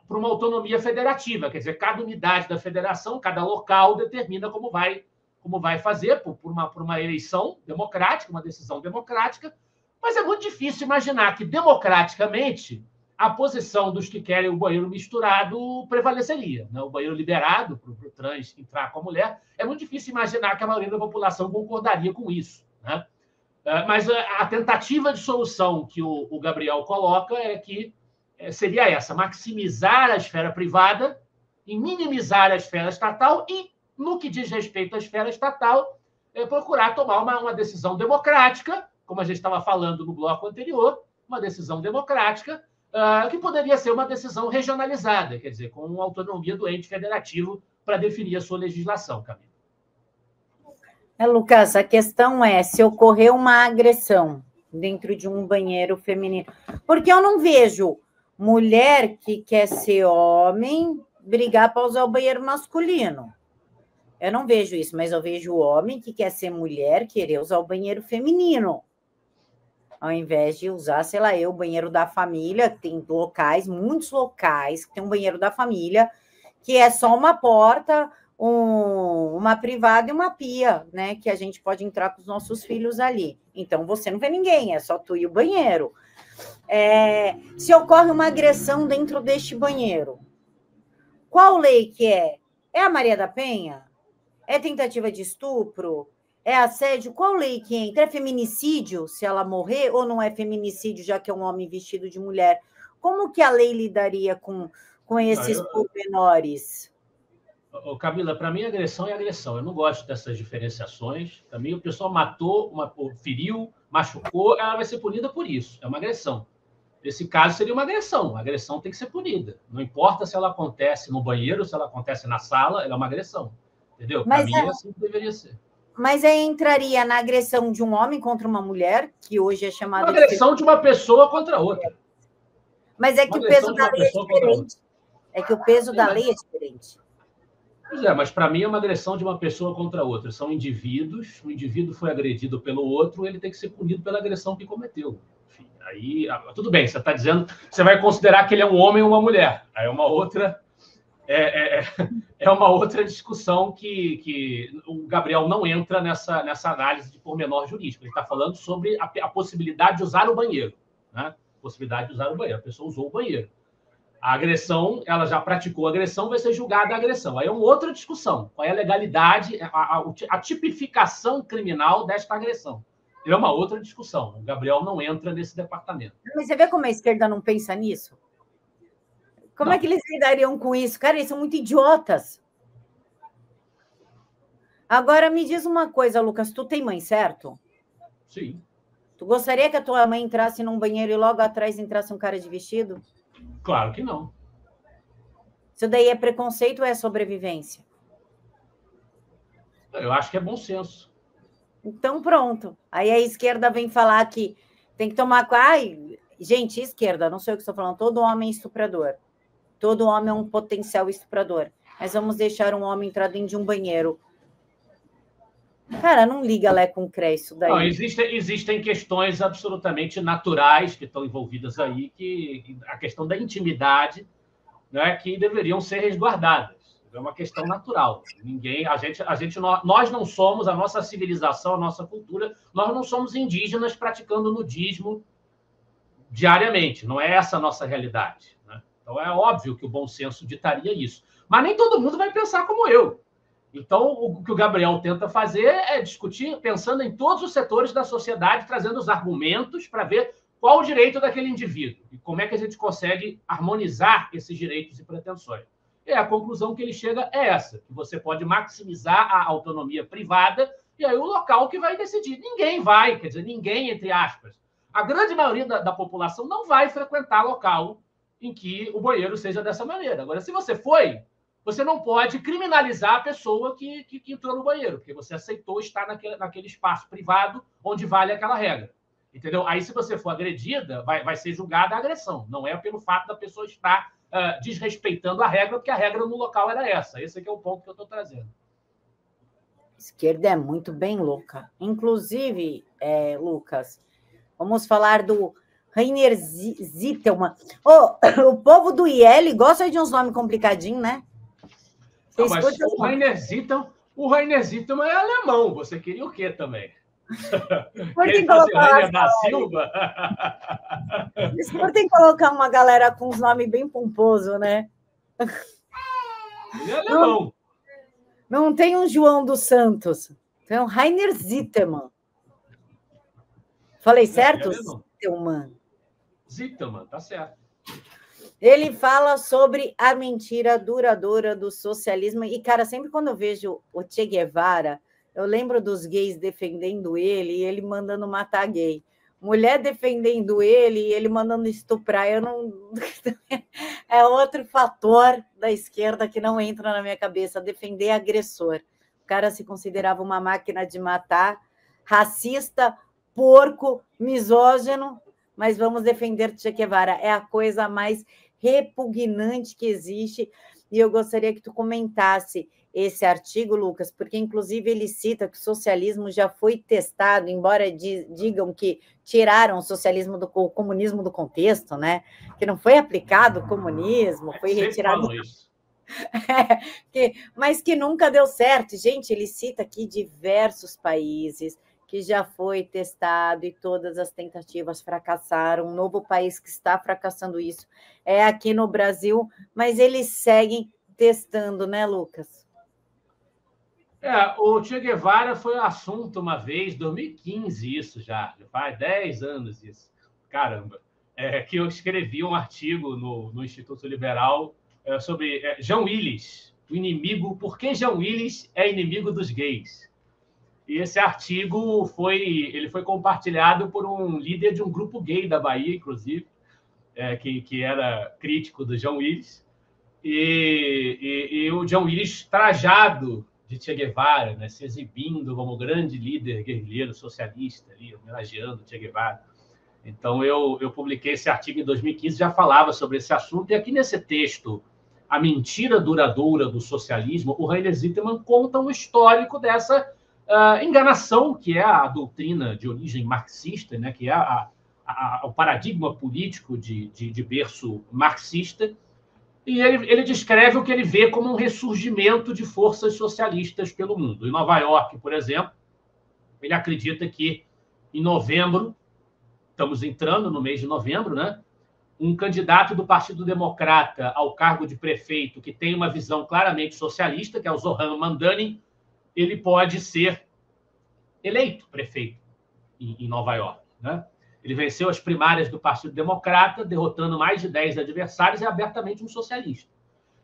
por uma autonomia federativa, quer dizer, cada unidade da federação, cada local determina como vai fazer por uma eleição democrática, uma decisão democrática, mas é muito difícil imaginar que, democraticamente, a posição dos que querem o banheiro misturado prevaleceria, né? O banheiro liberado para o trans entrar com a mulher, é muito difícil imaginar que a maioria da população concordaria com isso, né? Mas a tentativa de solução que o Gabriel coloca é que seria essa, maximizar a esfera privada e minimizar a esfera estatal e, no que diz respeito à esfera estatal, procurar tomar uma decisão democrática, como a gente estava falando no bloco anterior, uma decisão democrática que poderia ser uma decisão regionalizada, quer dizer, com autonomia do ente federativo para definir a sua legislação, Camila. Lucas, a questão é se ocorrer uma agressão dentro de um banheiro feminino, porque eu não vejo mulher que quer ser homem brigar para usar o banheiro masculino. Eu não vejo isso, mas eu vejo homem que quer ser mulher querer usar o banheiro feminino, ao invés de usar, sei lá, o banheiro da família. Tem locais, muitos locais, que tem um banheiro da família, que é só uma porta, uma privada e uma pia, né? Que a gente pode entrar com os nossos filhos ali. Então, você não vê ninguém, é só tu e o banheiro. Se ocorre uma agressão dentro deste banheiro, qual lei que é? É a Maria da Penha? É tentativa de estupro? É assédio? Qual lei que entra? É feminicídio, se ela morrer, ou não é feminicídio, já que é um homem vestido de mulher? Como que a lei lidaria com esses pormenores? Camila, para mim, agressão é agressão. Eu não gosto dessas diferenciações. Para mim, o pessoal matou, feriu, machucou, ela vai ser punida por isso. É uma agressão. Nesse caso, seria uma agressão. A agressão tem que ser punida. Não importa se ela acontece no banheiro, se ela acontece na sala, ela é uma agressão. Entendeu? Para mim, é assim que deveria ser. Mas aí entraria na agressão de um homem contra uma mulher, que hoje é chamada de agressão de uma pessoa contra outra. Mas é que o peso da lei é diferente. É que o peso da lei é diferente. Pois é, mas para mim é uma agressão de uma pessoa contra outra. São indivíduos, o indivíduo foi agredido pelo outro, ele tem que ser punido pela agressão que cometeu. Enfim, aí, tudo bem, você está dizendo, você vai considerar que ele é um homem ou uma mulher. Aí é uma outra... É uma outra discussão que o Gabriel não entra nessa análise de pormenor jurídico. Ele está falando sobre a possibilidade de usar o banheiro, né? Possibilidade de usar o banheiro. A pessoa usou o banheiro. A agressão, ela já praticou a agressão, vai ser julgada a agressão. Aí é uma outra discussão. Qual é a legalidade, a tipificação criminal desta agressão? É uma outra discussão. O Gabriel não entra nesse departamento. Mas você vê como a esquerda não pensa nisso? Como é que eles lidariam com isso? Cara, eles são muito idiotas. Agora, me diz uma coisa, Lucas. Tu tem mãe, certo? Sim. Tu gostaria que a tua mãe entrasse num banheiro e logo atrás entrasse um cara de vestido? Claro que não. Isso daí é preconceito ou é sobrevivência? Eu acho que é bom senso. Então, pronto. Aí a esquerda vem falar que tem que tomar... Ai, gente, esquerda, não sei o que estou falando. Todo homem é estuprador. Todo homem é um potencial estuprador. Mas vamos deixar um homem entrar dentro de um banheiro. Cara, não liga lá com cré isso daí. Não, existem questões absolutamente naturais que estão envolvidas aí, que a questão da intimidade, né, que deveriam ser resguardadas. É uma questão natural. Nós não somos, a nossa civilização, a nossa cultura, nós não somos indígenas praticando nudismo diariamente. Não é essa a nossa realidade, né? Então, é óbvio que o bom senso ditaria isso. Mas nem todo mundo vai pensar como eu. Então, o que o Gabriel tenta fazer é discutir pensando em todos os setores da sociedade, trazendo os argumentos para ver qual o direito daquele indivíduo e como é que a gente consegue harmonizar esses direitos e pretensões. E a conclusão que ele chega é essa, que você pode maximizar a autonomia privada e aí o local que vai decidir. Ninguém vai, quer dizer, ninguém, entre aspas. A grande maioria da população não vai frequentar local em que o banheiro seja dessa maneira. Agora, se você foi, você não pode criminalizar a pessoa que entrou no banheiro, porque você aceitou estar naquele espaço privado onde vale aquela regra. Entendeu? Aí, se você for agredida, vai ser julgada a agressão. Não é pelo fato da pessoa estar desrespeitando a regra, porque a regra no local era essa. Esse aqui é o ponto que eu estou trazendo. Esquerda é muito bem louca. Inclusive, Lucas, vamos falar do Rainer Zittelmann. O povo do IL gosta de uns nomes complicadinhos, né? Não, mas o Rainer Zittelmann é alemão. Você queria o quê também? Quem fosse Rainer da Silva? Eles podem colocar uma galera com uns nomes bem pomposos, né? Ele é alemão. Não tem um João dos Santos. Tem um Rainer Zittelmann. Falei certo? Zittelmann, tá certo. Ele fala sobre a mentira duradoura do socialismo. E, cara, sempre quando eu vejo o Che Guevara, eu lembro dos gays defendendo ele e ele mandando matar gay. Mulher defendendo ele e ele mandando estuprar. Eu não... É outro fator da esquerda que não entra na minha cabeça, defender agressor. O cara se considerava uma máquina de matar, racista, porco, misógino, mas vamos defender Che Guevara. É a coisa mais repugnante que existe, e eu gostaria que tu comentasse esse artigo, Lucas, porque, inclusive, ele cita que o socialismo já foi testado, embora digam que tiraram o comunismo do contexto, né? Que não foi aplicado o comunismo, foi retirado... Isso. Mas que nunca deu certo. Gente, ele cita aqui diversos países que já foi testado e todas as tentativas fracassaram. Um novo país que está fracassando isso é aqui no Brasil, mas eles seguem testando, né, Lucas? O Che Guevara foi assunto uma vez, 2015 isso já faz 10 anos isso. Caramba. Que eu escrevi um artigo no Instituto Liberal sobre Jean Willis, o inimigo, por que Jean Willis é inimigo dos gays. E esse artigo foi compartilhado por um líder de um grupo gay da Bahia, inclusive, que era crítico do Jean Willis. E o Jean Willis trajado de Che Guevara, né, se exibindo como grande líder guerrilheiro socialista, ali, homenageando Che Guevara. Então, eu publiquei esse artigo em 2015, já falava sobre esse assunto, e aqui nesse texto, A Mentira Duradoura do Socialismo, o Rainer Zittelmann conta o histórico dessa enganação, que é a doutrina de origem marxista, né, que é o paradigma político de berço marxista, e ele descreve o que ele vê como um ressurgimento de forças socialistas pelo mundo. Em Nova York, por exemplo, ele acredita que em novembro, estamos entrando no mês de novembro, né? Um candidato do Partido Democrata ao cargo de prefeito que tem uma visão claramente socialista, que é o Zohran Mamdani, ele pode ser eleito prefeito em Nova York, né? Ele venceu as primárias do Partido Democrata, derrotando mais de 10 adversários e é abertamente um socialista.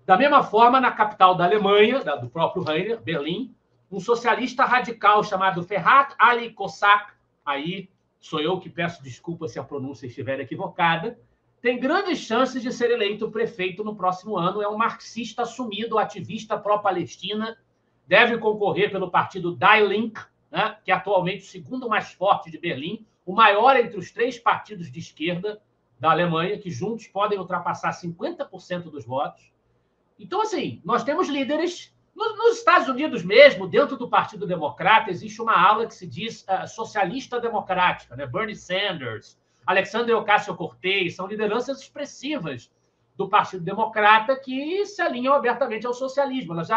Da mesma forma, na capital da Alemanha, do próprio Rainer, Berlim, um socialista radical chamado Ferhat Ali Kosak, aí sou eu que peço desculpa se a pronúncia estiver equivocada, tem grandes chances de ser eleito prefeito no próximo ano. É um marxista assumido, ativista pró-Palestina, deve concorrer pelo partido Die Linke, né, que é atualmente o segundo mais forte de Berlim, o maior entre os 3 partidos de esquerda da Alemanha, que juntos podem ultrapassar 50% dos votos. Então, assim, nós temos líderes... Nos Estados Unidos mesmo, dentro do Partido Democrata, existe uma ala que se diz socialista democrática, né? Bernie Sanders, Alexandria Ocasio-Cortez, são lideranças expressivas do Partido Democrata que se alinham abertamente ao socialismo. Elas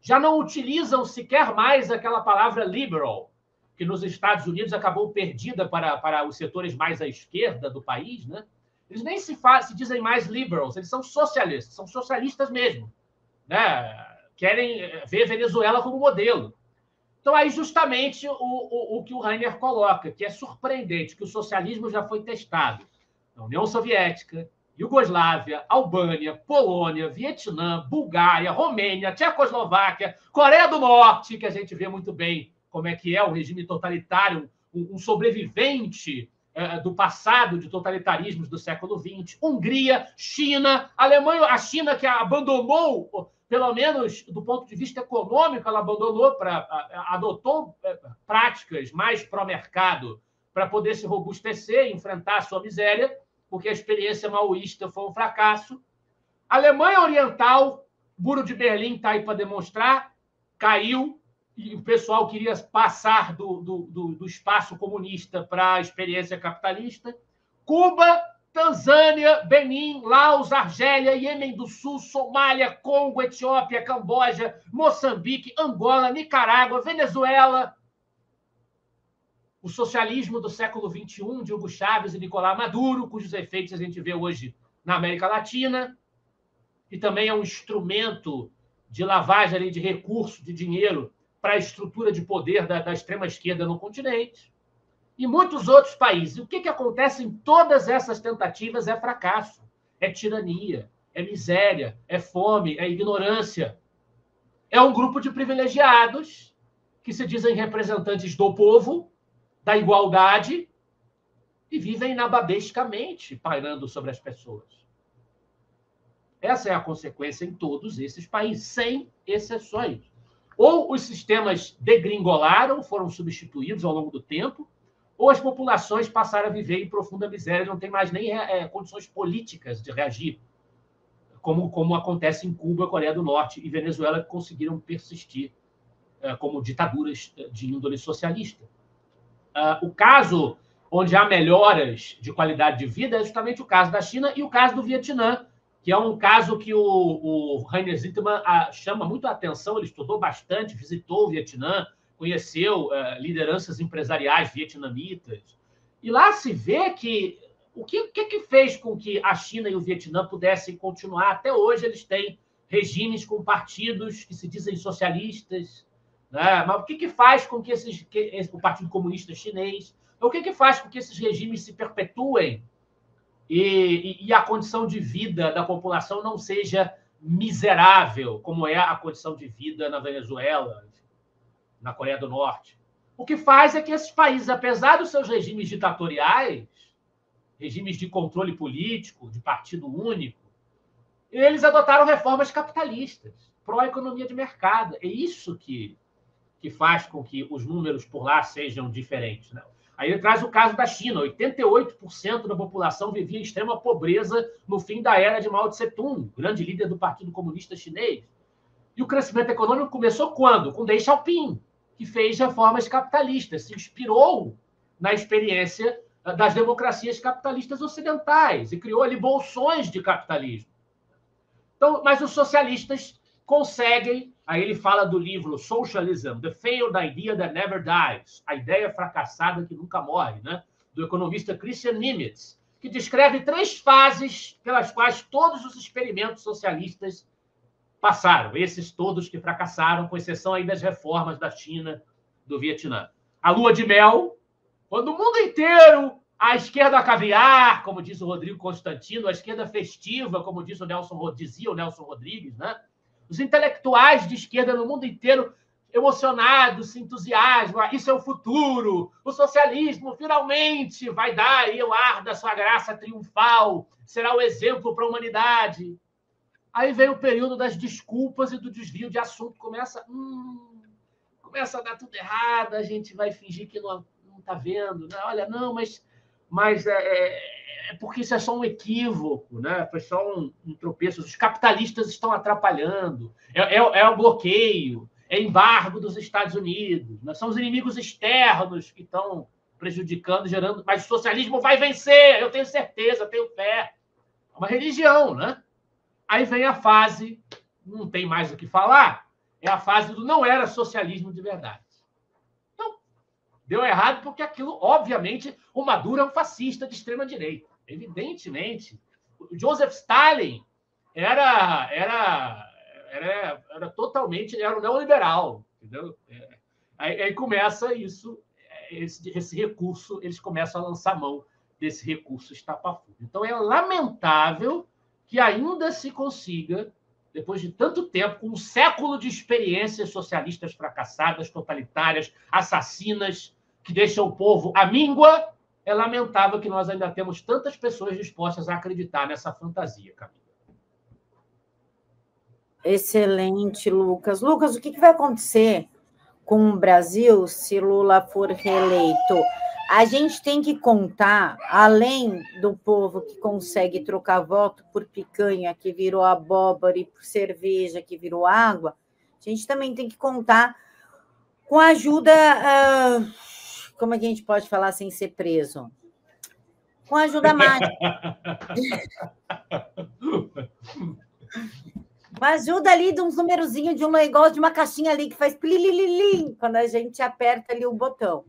já não utilizam sequer mais aquela palavra liberal, que nos Estados Unidos acabou perdida para os setores mais à esquerda do país, né? Eles nem se dizem mais liberals, eles são socialistas mesmo, né? Querem ver Venezuela como modelo. Então, aí, justamente, o que o Rainer coloca, que é surpreendente, que o socialismo já foi testado na União Soviética, Iugoslávia, Albânia, Polônia, Vietnã, Bulgária, Romênia, Tchecoslováquia, Coreia do Norte, que a gente vê muito bem como é que é o regime totalitário, um sobrevivente do passado de totalitarismos do século XX, Hungria, China, Alemanha, a China que abandonou, pelo menos do ponto de vista econômico, ela adotou práticas mais pró-mercado para poder se robustecer e enfrentar a sua miséria, porque a experiência maoísta foi um fracasso. A Alemanha Oriental, o Muro de Berlim está aí para demonstrar, caiu, e o pessoal queria passar do espaço comunista para a experiência capitalista. Cuba, Tanzânia, Benin, Laos, Argélia, Iêmen do Sul, Somália, Congo, Etiópia, Camboja, Moçambique, Angola, Nicarágua, Venezuela. O socialismo do século XXI, de Hugo Chávez e Nicolás Maduro, cujos efeitos a gente vê hoje na América Latina, e também é um instrumento de lavagem de recursos, de dinheiro, para a estrutura de poder da extrema-esquerda no continente, e muitos outros países. O que acontece em todas essas tentativas é fracasso, é tirania, é miséria, é fome, é ignorância. É um grupo de privilegiados que se dizem representantes do povo, da igualdade, e vivem nababescamente pairando sobre as pessoas. Essa é a consequência em todos esses países, sem exceções. Ou os sistemas degringolaram, foram substituídos ao longo do tempo, ou as populações passaram a viver em profunda miséria, não tem mais nem condições políticas de reagir, como acontece em Cuba, Coreia do Norte e Venezuela, que conseguiram persistir como ditaduras de índole socialista. O caso onde há melhoras de qualidade de vida é justamente o caso da China e o caso do Vietnã, que é um caso que o Rainer Zittermann chama muito a atenção. Ele estudou bastante, visitou o Vietnã, conheceu lideranças empresariais vietnamitas. E lá se vê que o que fez com que a China e o Vietnã pudessem continuar. Até hoje eles têm regimes com partidos que se dizem socialistas, né? Mas o que faz com que o Partido Comunista Chinês, o que faz com que esses regimes se perpetuem e a condição de vida da população não seja miserável, como é a condição de vida na Venezuela, na Coreia do Norte? O que faz é que esses países, apesar dos seus regimes ditatoriais, regimes de controle político, de partido único, eles adotaram reformas capitalistas, pró-economia de mercado. É isso que faz com que os números por lá sejam diferentes, né? Aí ele traz o caso da China. 88% da população vivia em extrema pobreza no fim da era de Mao Tse-tung, grande líder do Partido Comunista Chinês. E o crescimento econômico começou quando? Com Deng Xiaoping, que fez reformas capitalistas, se inspirou na experiência das democracias capitalistas ocidentais e criou ali bolsões de capitalismo. Então, mas os socialistas conseguem. Aí ele fala do livro Socialism, The Failed Idea That Never Dies, a ideia fracassada que nunca morre, né? Do economista Christian Nimitz, que descreve 3 fases pelas quais todos os experimentos socialistas passaram, esses todos que fracassaram, com exceção aí das reformas da China, do Vietnã. A lua de mel, quando o mundo inteiro, a esquerda caviar, como diz o Rodrigo Constantino, a esquerda festiva, como dizia o Nelson Rodrigues, né? Os intelectuais de esquerda no mundo inteiro emocionados, se entusiasmam. Isso é o futuro. O socialismo finalmente vai dar aí o ar da sua graça triunfal. Será o exemplo para a humanidade. Aí vem o período das desculpas e do desvio de assunto. Começa a dar tudo errado. A gente vai fingir que não está vendo. Né? Olha, não, mas é porque isso é só um equívoco, né? Foi só um tropeço. Os capitalistas estão atrapalhando. É o bloqueio, é embargo dos Estados Unidos. Né? São os inimigos externos que estão prejudicando, gerando. Mas o socialismo vai vencer, eu tenho certeza, tenho fé. É uma religião, né? Aí vem a fase, não tem mais o que falar, é a fase do não era socialismo de verdade. Então, deu errado porque aquilo, obviamente, o Maduro é um fascista de extrema-direita. Evidentemente. O Joseph Stalin era totalmente, era um neoliberal, entendeu? Aí começa isso, esse recurso, eles começam a lançar mão desse recurso estapafúrdio. Então, é lamentável que ainda se consiga, depois de tanto tempo, com um século de experiências socialistas fracassadas, totalitárias, assassinas, que deixam o povo à míngua, é lamentável que nós ainda temos tantas pessoas dispostas a acreditar nessa fantasia, Camila. Excelente, Lucas. Lucas, o que vai acontecer com o Brasil se Lula for reeleito? A gente tem que contar, além do povo que consegue trocar voto por picanha, que virou abóbora, e por cerveja, que virou água, a gente também tem que contar com a ajuda... como é que a gente pode falar sem ser preso? Com a ajuda mágica. Uma ajuda ali de uns numerozinhos de um negócio, de uma caixinha ali que faz plilililim, quando a gente aperta ali o botão.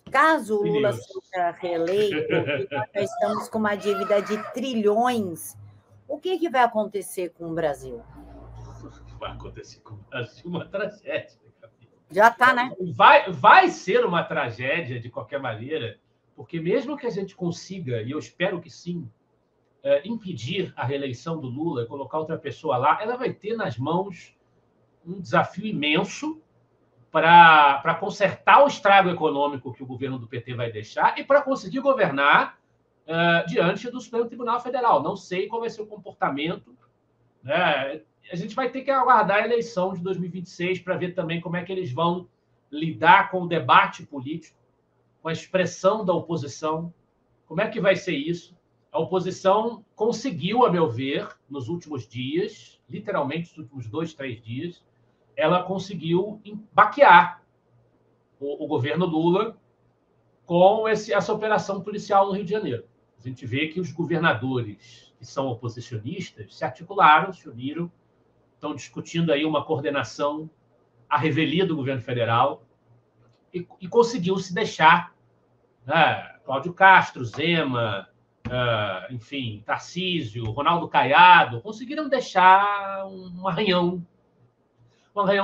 Caso o Lula seja reeleito, e nós já estamos com uma dívida de trilhões, o que vai acontecer com o Brasil? Vai acontecer com o Brasil uma tragédia. Já está, né? Vai ser uma tragédia, de qualquer maneira, porque mesmo que a gente consiga, e eu espero que sim, impedir a reeleição do Lula, colocar outra pessoa lá, ela vai ter nas mãos um desafio imenso para consertar o estrago econômico que o governo do PT vai deixar e para conseguir governar diante do Supremo Tribunal Federal. Não sei qual vai ser o comportamento, né? A gente vai ter que aguardar a eleição de 2026 para ver também como é que eles vão lidar com o debate político, com a expressão da oposição, como é que vai ser isso. A oposição conseguiu, a meu ver, nos últimos dias, literalmente nos últimos 2, 3 dias, ela conseguiu baquear o governo Lula com essa operação policial no Rio de Janeiro. A gente vê que os governadores que são oposicionistas se articularam, se uniram, estão discutindo aí uma coordenação à revelia do governo federal e conseguiu se deixar, né, Cláudio Castro, Zema, enfim, Tarcísio, Ronaldo Caiado, conseguiram deixar um arranhão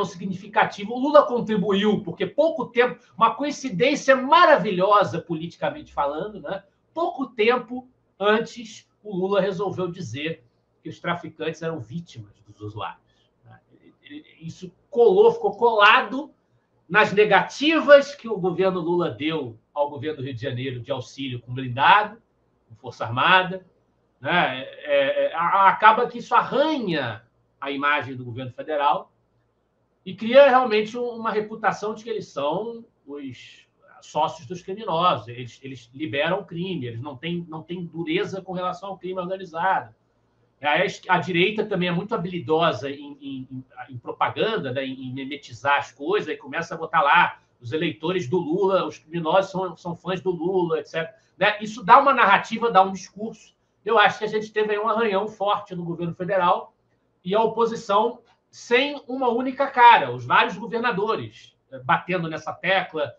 significativo. O Lula contribuiu, porque pouco tempo, uma coincidência maravilhosa politicamente falando, né? Pouco tempo antes, o Lula resolveu dizer que os traficantes eram vítimas dos usuários. Isso ficou colado nas negativas que o governo Lula deu ao governo do Rio de Janeiro de auxílio com blindado, com Força Armada, né? Acaba que isso arranha a imagem do governo federal e cria realmente uma reputação de que eles são os sócios dos criminosos, eles liberam o crime, eles não têm dureza com relação ao crime organizado. A direita também é muito habilidosa em propaganda, né, em mimetizar as coisas, e começa a botar lá os eleitores do Lula, os criminosos são fãs do Lula, etc. Né? Isso dá uma narrativa, dá um discurso. Eu acho que a gente teve aí um arranhão forte no governo federal e a oposição sem uma única cara, os vários governadores batendo nessa tecla,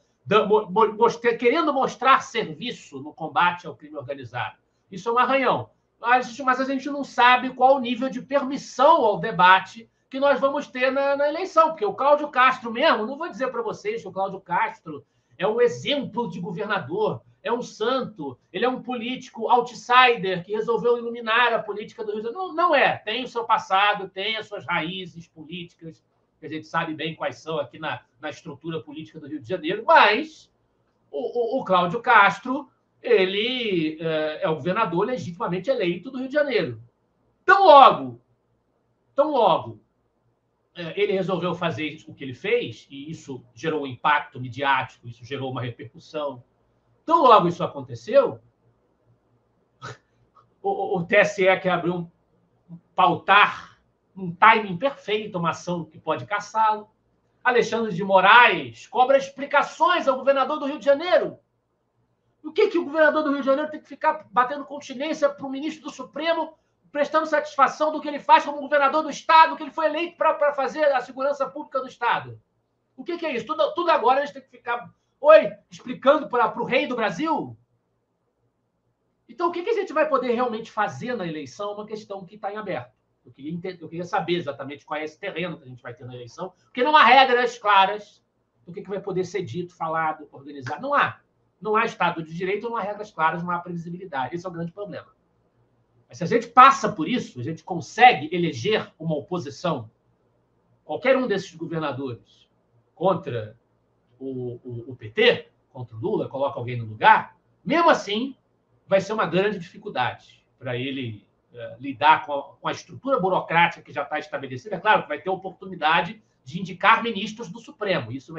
querendo mostrar serviço no combate ao crime organizado. Isso é um arranhão. Mas a gente não sabe qual o nível de permissão ao debate que nós vamos ter na eleição, porque o Cláudio Castro mesmo, não vou dizer para vocês que o Cláudio Castro é um exemplo de governador, é um santo, ele é um político outsider que resolveu iluminar a política do Rio de Janeiro. Não é. Tem o seu passado, tem as suas raízes políticas, que a gente sabe bem quais são aqui na estrutura política do Rio de Janeiro, mas o Cláudio Castro, ele é o governador legitimamente eleito do Rio de Janeiro. Tão logo ele resolveu fazer o que ele fez, e isso gerou um impacto midiático, isso gerou uma repercussão. Tão logo isso aconteceu, o TSE que abriu pautar um timing perfeito, uma ação que pode caçá-lo. Alexandre de Moraes cobra explicações ao governador do Rio de Janeiro. O que o governador do Rio de Janeiro tem que ficar batendo continência para o ministro do Supremo prestando satisfação do que ele faz como governador do Estado, que ele foi eleito para fazer a segurança pública do Estado. O que é isso? Tudo agora a gente tem que ficar explicando para o rei do Brasil? Então, o que a gente vai poder realmente fazer na eleição é uma questão que está em aberto. Eu queria saber exatamente qual é esse terreno que a gente vai ter na eleição, porque não há regras claras do que vai poder ser dito, falado, organizado. Não há. Não há Estado de Direito, não há regras claras, não há previsibilidade. Esse é o grande problema. Mas se a gente passa por isso, a gente consegue eleger uma oposição, qualquer um desses governadores, contra o PT, contra o Lula, coloca alguém no lugar, mesmo assim, vai ser uma grande dificuldade para ele lidar com a estrutura burocrática que já está estabelecida. É claro que vai ter oportunidade de indicar ministros do Supremo. Isso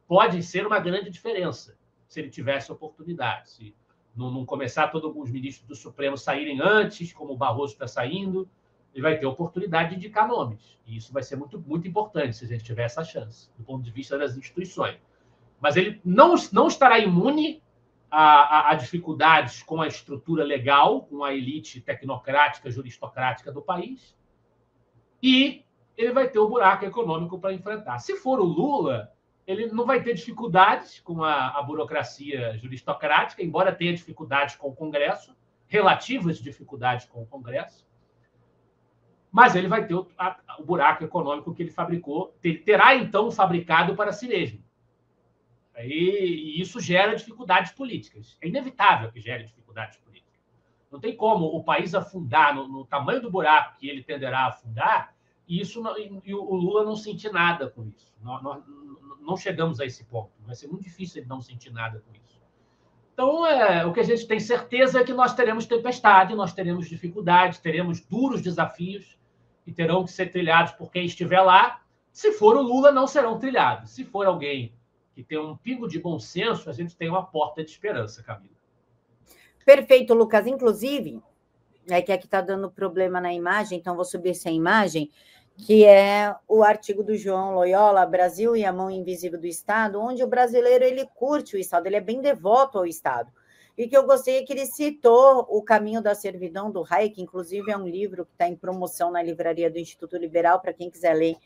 pode ser uma grande diferença, se ele tivesse oportunidade. Se não começar todos os ministros do Supremo saírem antes, como o Barroso está saindo, ele vai ter oportunidade de indicar nomes. E isso vai ser muito, muito importante se a gente tiver essa chance, do ponto de vista das instituições. Mas ele não estará imune a dificuldades com a estrutura legal, com a elite tecnocrática, juristocrática do país, e ele vai ter o buraco econômico para enfrentar. Se for o Lula, ele não vai ter dificuldades com a burocracia juristocrática, embora tenha dificuldades com o Congresso, relativas dificuldades com o Congresso, mas ele vai ter o buraco econômico que ele fabricou, terá então fabricado para si mesmo. E isso gera dificuldades políticas. É inevitável que gere dificuldades políticas. Não tem como o país afundar no tamanho do buraco que ele tenderá a afundar e o Lula não sentir nada com isso. Nós não chegamos a esse ponto. Vai ser muito difícil ele não sentir nada com isso. Então, o que a gente tem certeza é que nós teremos tempestade, nós teremos dificuldades, teremos duros desafios que terão que ser trilhados por quem estiver lá. Se for o Lula, não serão trilhados. Se for alguém que tem um pingo de bom senso, a gente tem uma porta de esperança, Camila. Perfeito, Lucas. Inclusive, que aqui está dando problema na imagem, então vou subir essa imagem, que é o artigo do João Loyola, Brasil e a Mão Invisível do Estado, onde o brasileiro ele curte o Estado, ele é bem devoto ao Estado. E que eu gostei é que ele citou O Caminho da Servidão, do Hayek, inclusive é um livro que está em promoção na livraria do Instituto Liberal, para quem quiser ler.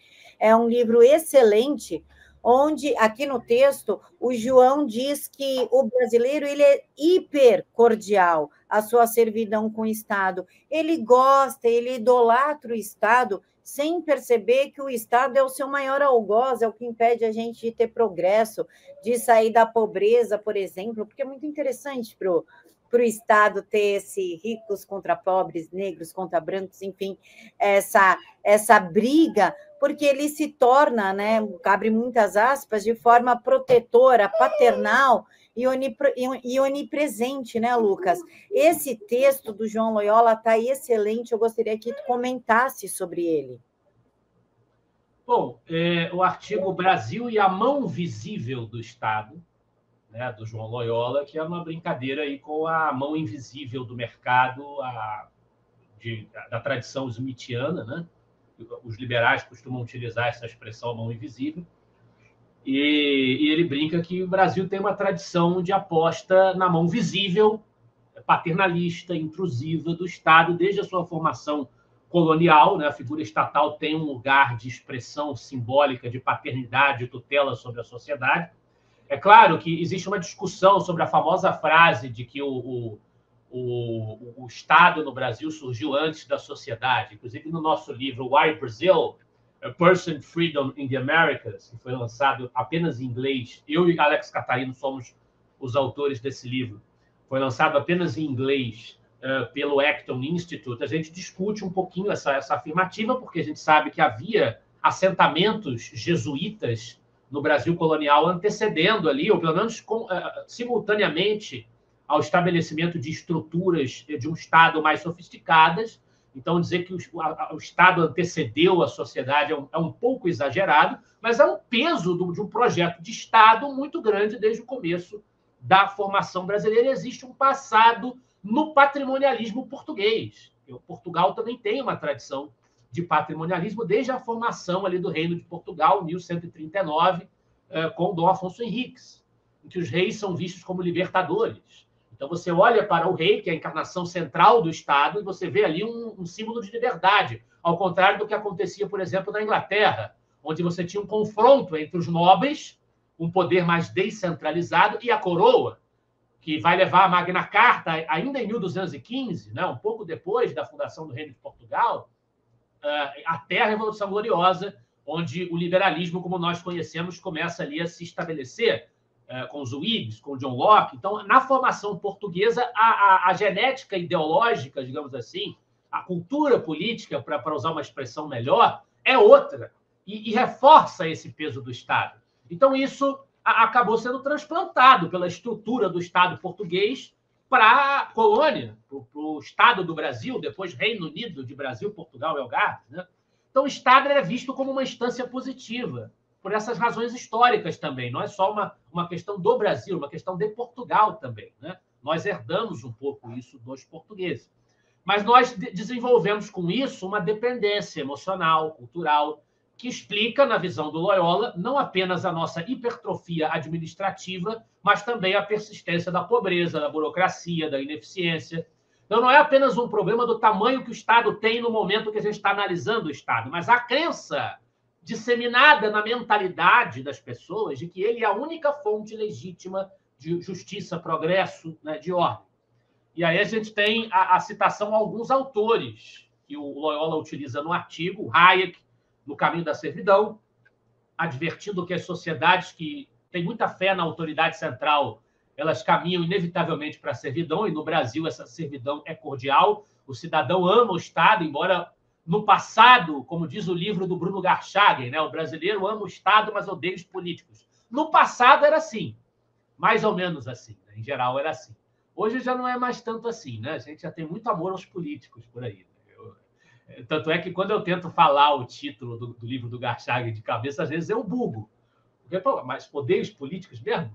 É um livro excelente, onde, aqui no texto, o João diz que o brasileiro ele é hiper cordial à sua servidão com o Estado. Ele gosta, ele idolatra o Estado, sem perceber que o Estado é o seu maior algoz, é o que impede a gente de ter progresso, de sair da pobreza, por exemplo, porque é muito interessante para o Estado ter esse ricos contra pobres, negros contra brancos, enfim, essa briga, porque ele se torna, né, abre muitas aspas, de forma protetora, paternal e onipresente, né, Lucas? Esse texto do João Loyola está excelente, eu gostaria que tu comentasse sobre ele. Bom, o artigo Brasil e a Mão Visível do Estado, né, do João Loyola, que é uma brincadeira aí com a mão invisível do mercado da tradição smithiana, né? Os liberais costumam utilizar essa expressão mão invisível, e ele brinca que o Brasil tem uma tradição de aposta na mão visível, paternalista, intrusiva do Estado, desde a sua formação colonial, né? A figura estatal tem um lugar de expressão simbólica de paternidade e tutela sobre a sociedade. É claro que existe uma discussão sobre a famosa frase de que o Estado no Brasil surgiu antes da sociedade. Inclusive, no nosso livro Why Brazil? A Person Freedom in the Americas, que foi lançado apenas em inglês. Eu e Alex Catarino somos os autores desse livro. Foi lançado apenas em inglês pelo Acton Institute. A gente discute um pouquinho essa afirmativa, porque a gente sabe que havia assentamentos jesuítas no Brasil colonial antecedendo ali, ou pelo menos simultaneamente, ao estabelecimento de estruturas de um Estado mais sofisticadas. Então, dizer que o Estado antecedeu a sociedade é um pouco exagerado, mas é um peso de um projeto de Estado muito grande desde o começo da formação brasileira. Existe um passado no patrimonialismo português. Portugal também tem uma tradição de patrimonialismo desde a formação ali do Reino de Portugal, 1139, com Dom Afonso Henriques, em que os reis são vistos como libertadores, Então, você olha para o rei, que é a encarnação central do Estado, e você vê ali um símbolo de liberdade, ao contrário do que acontecia, por exemplo, na Inglaterra, onde você tinha um confronto entre os nobres, um poder mais descentralizado, e a coroa, que vai levar a Magna Carta ainda em 1215, né, um pouco depois da fundação do Reino de Portugal, até a Revolução Gloriosa, onde o liberalismo, como nós conhecemos, começa ali a se estabelecer, com os Whigs, com John Locke. Então, na formação portuguesa, a genética ideológica, digamos assim, a cultura política, para usar uma expressão melhor, é outra, e reforça esse peso do Estado. Então, isso acabou sendo transplantado pela estrutura do Estado português para a colônia, para o Estado do Brasil, depois Reino Unido de Brasil, Portugal e Algarve, né? Então, o Estado é visto como uma instância positiva, por essas razões históricas também. Não é só uma questão do Brasil, uma questão de Portugal também, né? Nós herdamos um pouco isso dos portugueses. Mas nós desenvolvemos com isso uma dependência emocional, cultural, que explica, na visão do Loyola, não apenas a nossa hipertrofia administrativa, mas também a persistência da pobreza, da burocracia, da ineficiência. Então, não é apenas um problema do tamanho que o Estado tem no momento que a gente está analisando o Estado, mas a crença disseminada na mentalidade das pessoas de que ele é a única fonte legítima de justiça, progresso, né, de ordem. E aí a gente tem a citação a alguns autores que o Loyola utiliza no artigo, Hayek, no Caminho da Servidão, advertindo que as sociedades que têm muita fé na autoridade central, elas caminham inevitavelmente para a servidão, e no Brasil essa servidão é cordial, o cidadão ama o Estado, embora no passado, como diz o livro do Bruno Garchagen, né, o brasileiro ama o Estado, mas odeia os políticos. No passado era assim, mais ou menos assim, né? Em geral era assim. Hoje já não é mais tanto assim, né? A gente já tem muito amor aos políticos por aí. Tanto é que quando eu tento falar o título do livro do Garchagen de cabeça, às vezes eu bugo. Porque, pô, mas odeio os políticos mesmo?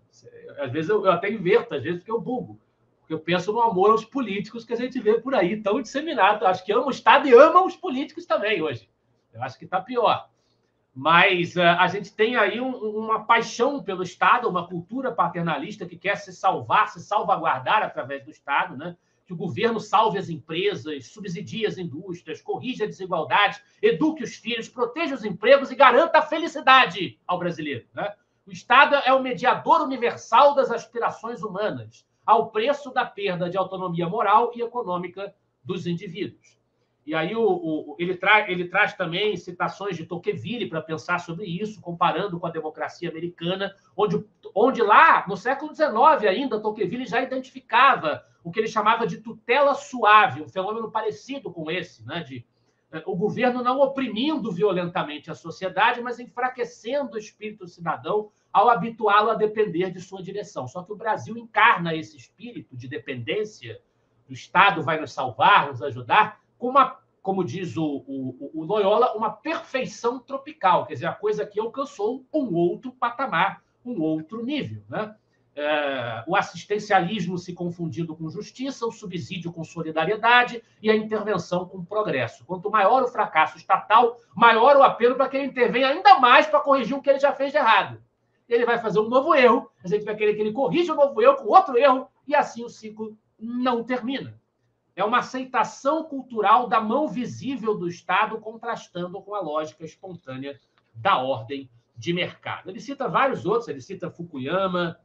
Às vezes eu até inverto, às vezes porque eu bugo. Porque eu penso no amor aos políticos que a gente vê por aí, tão disseminado. Acho que ama o Estado e ama os políticos também hoje. Eu acho que está pior. Mas a gente tem aí uma paixão pelo Estado, uma cultura paternalista que quer se salvar, se salvaguardar através do Estado, né? Que o governo salve as empresas, subsidie as indústrias, corrija a desigualdade, eduque os filhos, proteja os empregos e garanta a felicidade ao brasileiro, né? O Estado é o mediador universal das aspirações humanas, ao preço da perda de autonomia moral e econômica dos indivíduos. E aí ele traz também citações de Tocqueville para pensar sobre isso, comparando com a democracia americana, onde lá, no século XIX ainda, Tocqueville já identificava o que ele chamava de tutela suave, um fenômeno parecido com esse, né? O governo não oprimindo violentamente a sociedade, mas enfraquecendo o espírito cidadão ao habituá-lo a depender de sua direção. Só que o Brasil encarna esse espírito de dependência, o Estado vai nos salvar, nos ajudar, com como diz o Loyola, uma perfeição tropical, quer dizer, a coisa que alcançou um outro patamar, um outro nível, né? O assistencialismo se confundindo com justiça, o subsídio com solidariedade e a intervenção com progresso. Quanto maior o fracasso estatal, maior o apelo para que ele intervenha ainda mais para corrigir o que ele já fez de errado. Ele vai fazer um novo erro, a gente vai querer que ele corrija o novo erro com outro erro, e assim o ciclo não termina. É uma aceitação cultural da mão visível do Estado, contrastando com a lógica espontânea da ordem de mercado. Ele cita vários outros, ele cita Fukuyama,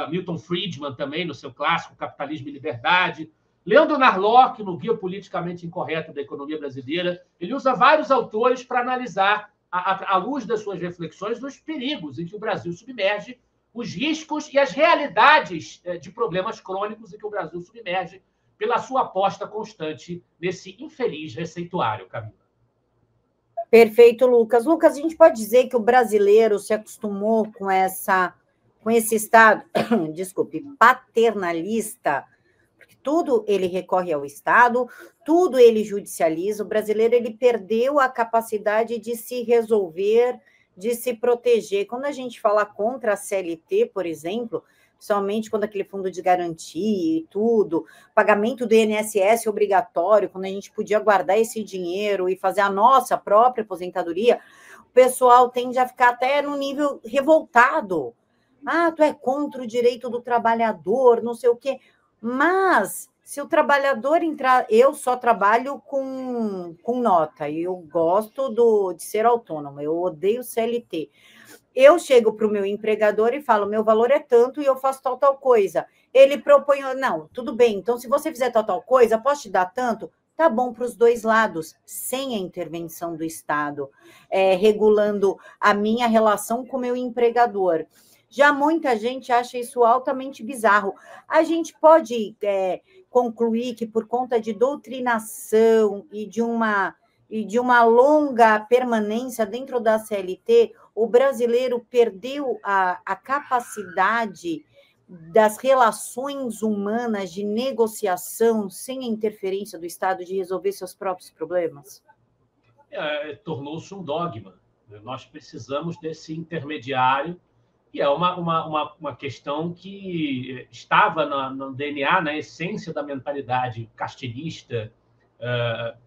Milton Friedman também, no seu clássico Capitalismo e Liberdade, Leandro Narlock, no Guia Politicamente Incorreto da Economia Brasileira. Ele usa vários autores para analisar, à luz das suas reflexões, os perigos em que o Brasil submerge, os riscos e as realidades de problemas crônicos em que o Brasil submerge pela sua aposta constante nesse infeliz receituário, Camila. Perfeito, Lucas. Lucas, a gente pode dizer que o brasileiro se acostumou com esse Estado, desculpe, paternalista, porque tudo ele recorre ao Estado, tudo ele judicializa. O brasileiro ele perdeu a capacidade de se resolver, de se proteger. Quando a gente fala contra a CLT, por exemplo, somente quando aquele fundo de garantia e tudo, pagamento do INSS obrigatório, quando a gente podia guardar esse dinheiro e fazer a nossa própria aposentadoria, o pessoal tende a ficar até no nível revoltado. Ah, tu é contra o direito do trabalhador, não sei o quê. Mas, se o trabalhador entrar... Eu só trabalho com nota, eu gosto de ser autônoma, eu odeio CLT. Eu chego para o meu empregador e falo, meu valor é tanto e eu faço tal coisa. Ele propõe, não, tudo bem, então se você fizer tal coisa, posso te dar tanto? Tá bom para os dois lados, sem a intervenção do Estado, regulando a minha relação com o meu empregador. Já muita gente acha isso altamente bizarro. A gente pode concluir que por conta de doutrinação e de uma longa permanência dentro da CLT, o brasileiro perdeu a capacidade das relações humanas de negociação sem a interferência do Estado de resolver seus próprios problemas? Tornou-se um dogma. Nós precisamos desse intermediário, e é uma questão que estava no DNA, na essência da mentalidade castilhista,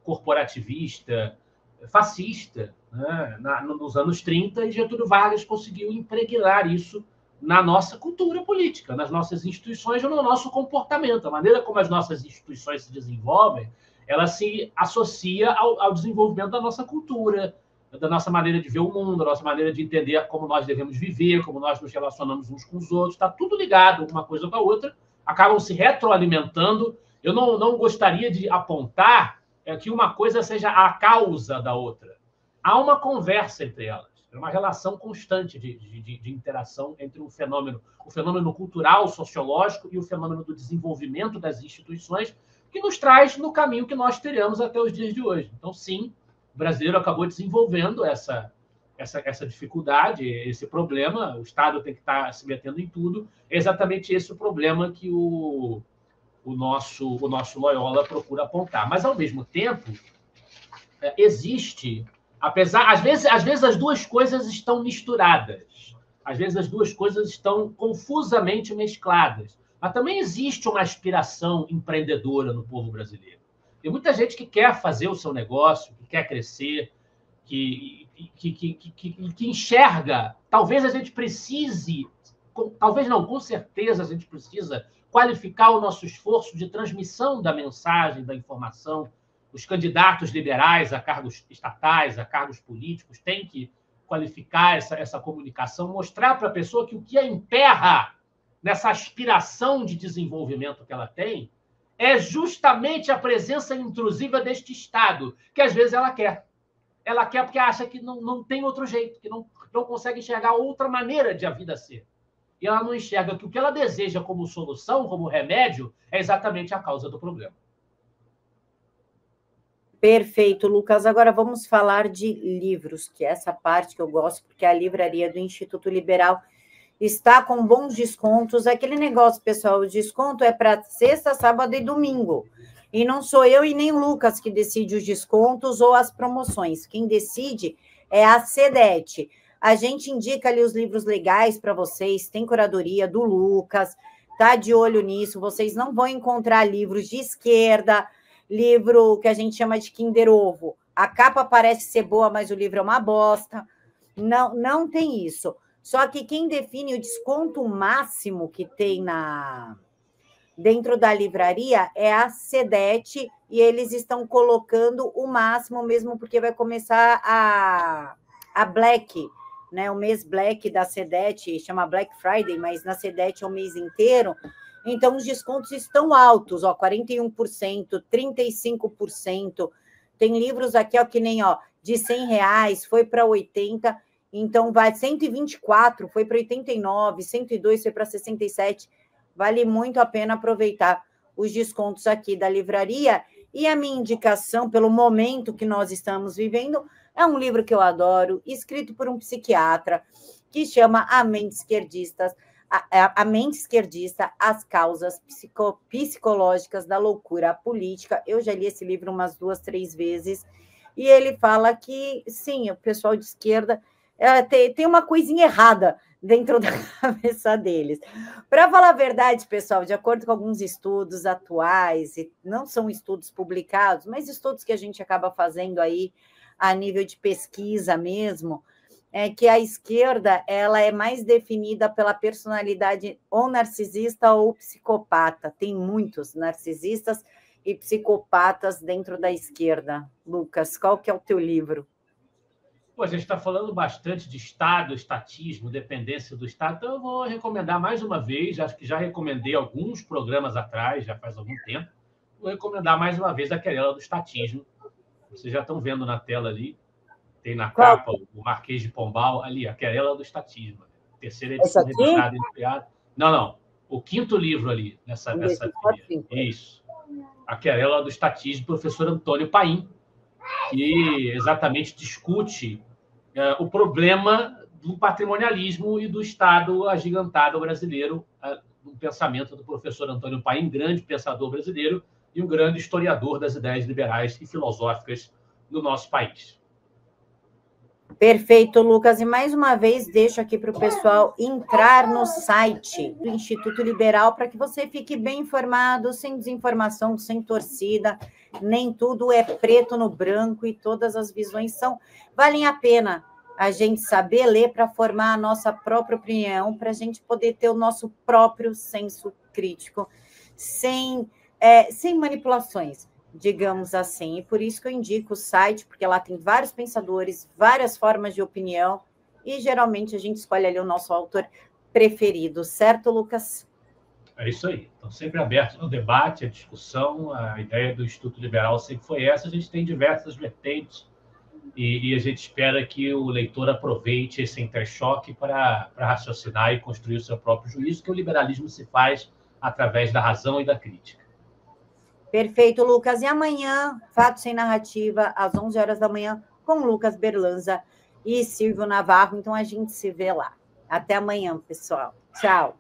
corporativista, fascista, né? Nos anos 30, e Getúlio Vargas conseguiu impregnar isso na nossa cultura política, nas nossas instituições e no nosso comportamento. A maneira como as nossas instituições se desenvolvem, ela se associa ao desenvolvimento da nossa cultura, da nossa maneira de ver o mundo, da nossa maneira de entender como nós devemos viver, como nós nos relacionamos uns com os outros. Está tudo ligado uma coisa com a outra, acabam se retroalimentando. Eu não gostaria de apontar que uma coisa seja a causa da outra. Há uma conversa entre elas, uma relação constante de interação entre o fenômeno cultural, sociológico e o fenômeno do desenvolvimento das instituições, que nos traz no caminho que nós teremos até os dias de hoje. Então, sim, o brasileiro acabou desenvolvendo essa dificuldade, esse problema. O Estado tem que estar se metendo em tudo. É exatamente esse o problema que o nosso Loyola procura apontar. Mas, ao mesmo tempo, existe, às vezes as duas coisas estão misturadas, às vezes as duas coisas estão confusamente mescladas, mas também existe uma aspiração empreendedora no povo brasileiro. Tem muita gente que quer fazer o seu negócio, que quer crescer, que enxerga. Talvez a gente precise, talvez não, com certeza a gente precisa qualificar o nosso esforço de transmissão da mensagem, da informação. Os candidatos liberais a cargos estatais, a cargos políticos, têm que qualificar essa comunicação, mostrar para a pessoa que o que a emperra nessa aspiração de desenvolvimento que ela tem é justamente a presença intrusiva deste Estado, que às vezes ela quer. Ela quer porque acha que não tem outro jeito, que não consegue enxergar outra maneira de a vida ser. E ela não enxerga que o que ela deseja como solução, como remédio, é exatamente a causa do problema. Perfeito, Lucas. Agora vamos falar de livros, que é essa parte que eu gosto, porque a livraria do Instituto Liberal está com bons descontos. Aquele negócio, pessoal, o desconto é para sexta, sábado e domingo. E não sou eu e nem o Lucas que decide os descontos ou as promoções. Quem decide é a CEDET. A gente indica ali os livros legais para vocês, tem curadoria do Lucas, tá de olho nisso. Vocês não vão encontrar livros de esquerda, livro que a gente chama de Kinder Ovo. A capa parece ser boa, mas o livro é uma bosta. Não tem isso. Só que quem define o desconto máximo que tem dentro da livraria é a CEDET, e eles estão colocando o máximo mesmo, porque vai começar a Black, né? O mês Black da CEDET, chama Black Friday, mas na CEDET é o mês inteiro. Então, os descontos estão altos, 41%, 35%. Tem livros aqui, que nem, de R$100, foi para 80, então vai 124, foi para 89, 102, foi para 67. Vale muito a pena aproveitar os descontos aqui da livraria. E a minha indicação, pelo momento que nós estamos vivendo, é um livro que eu adoro, escrito por um psiquiatra, que chama A Mente Esquerdista, As Causas Psicológicas da Loucura Política. Eu já li esse livro umas 2, 3 vezes, e ele fala que, sim, o pessoal de esquerda tem uma coisinha errada dentro da cabeça deles. Para falar a verdade, pessoal, de acordo com alguns estudos atuais, e não são estudos publicados, mas estudos que a gente acaba fazendo aí a nível de pesquisa mesmo, é que a esquerda ela é mais definida pela personalidade ou narcisista ou psicopata. Tem muitos narcisistas e psicopatas dentro da esquerda. Lucas, qual que é o teu livro? Pô, a gente está falando bastante de Estado, estatismo, dependência do Estado, então eu vou recomendar mais uma vez, acho que já recomendei alguns programas atrás, já faz algum tempo, vou recomendar mais uma vez A Querela do Estatismo. Vocês já estão vendo na tela ali, tem na capa o Marquês de Pombal, ali, A Querela do Estatismo. Terceira edição revisada e ampliada. Não. O quinto livro ali, nessa primeira. Isso. A Querela do Estatismo, professor Antônio Paim, que exatamente discute o problema do patrimonialismo e do Estado agigantado brasileiro, no pensamento do professor Antônio Paim, grande pensador brasileiro e um grande historiador das ideias liberais e filosóficas no nosso país. Perfeito, Lucas. E mais uma vez deixo aqui para o pessoal entrar no site do Instituto Liberal para que você fique bem informado, sem desinformação, sem torcida. Nem tudo é preto no branco e todas as visões valem a pena a gente saber ler para formar a nossa própria opinião, para a gente poder ter o nosso próprio senso crítico, sem manipulações, digamos assim. E por isso que eu indico o site, porque lá tem vários pensadores, várias formas de opinião, e geralmente a gente escolhe ali o nosso autor preferido, certo, Lucas? É isso aí. Estão sempre abertos no debate, a discussão. A ideia do Instituto Liberal sempre foi essa. A gente tem diversas vertentes e a gente espera que o leitor aproveite esse interchoque para raciocinar e construir o seu próprio juízo, que o liberalismo se faz através da razão e da crítica. Perfeito, Lucas. E amanhã, Fato Sem Narrativa, às 11 horas da manhã, com Lucas Berlanza e Silvio Navarro. Então, a gente se vê lá. Até amanhã, pessoal. Tchau.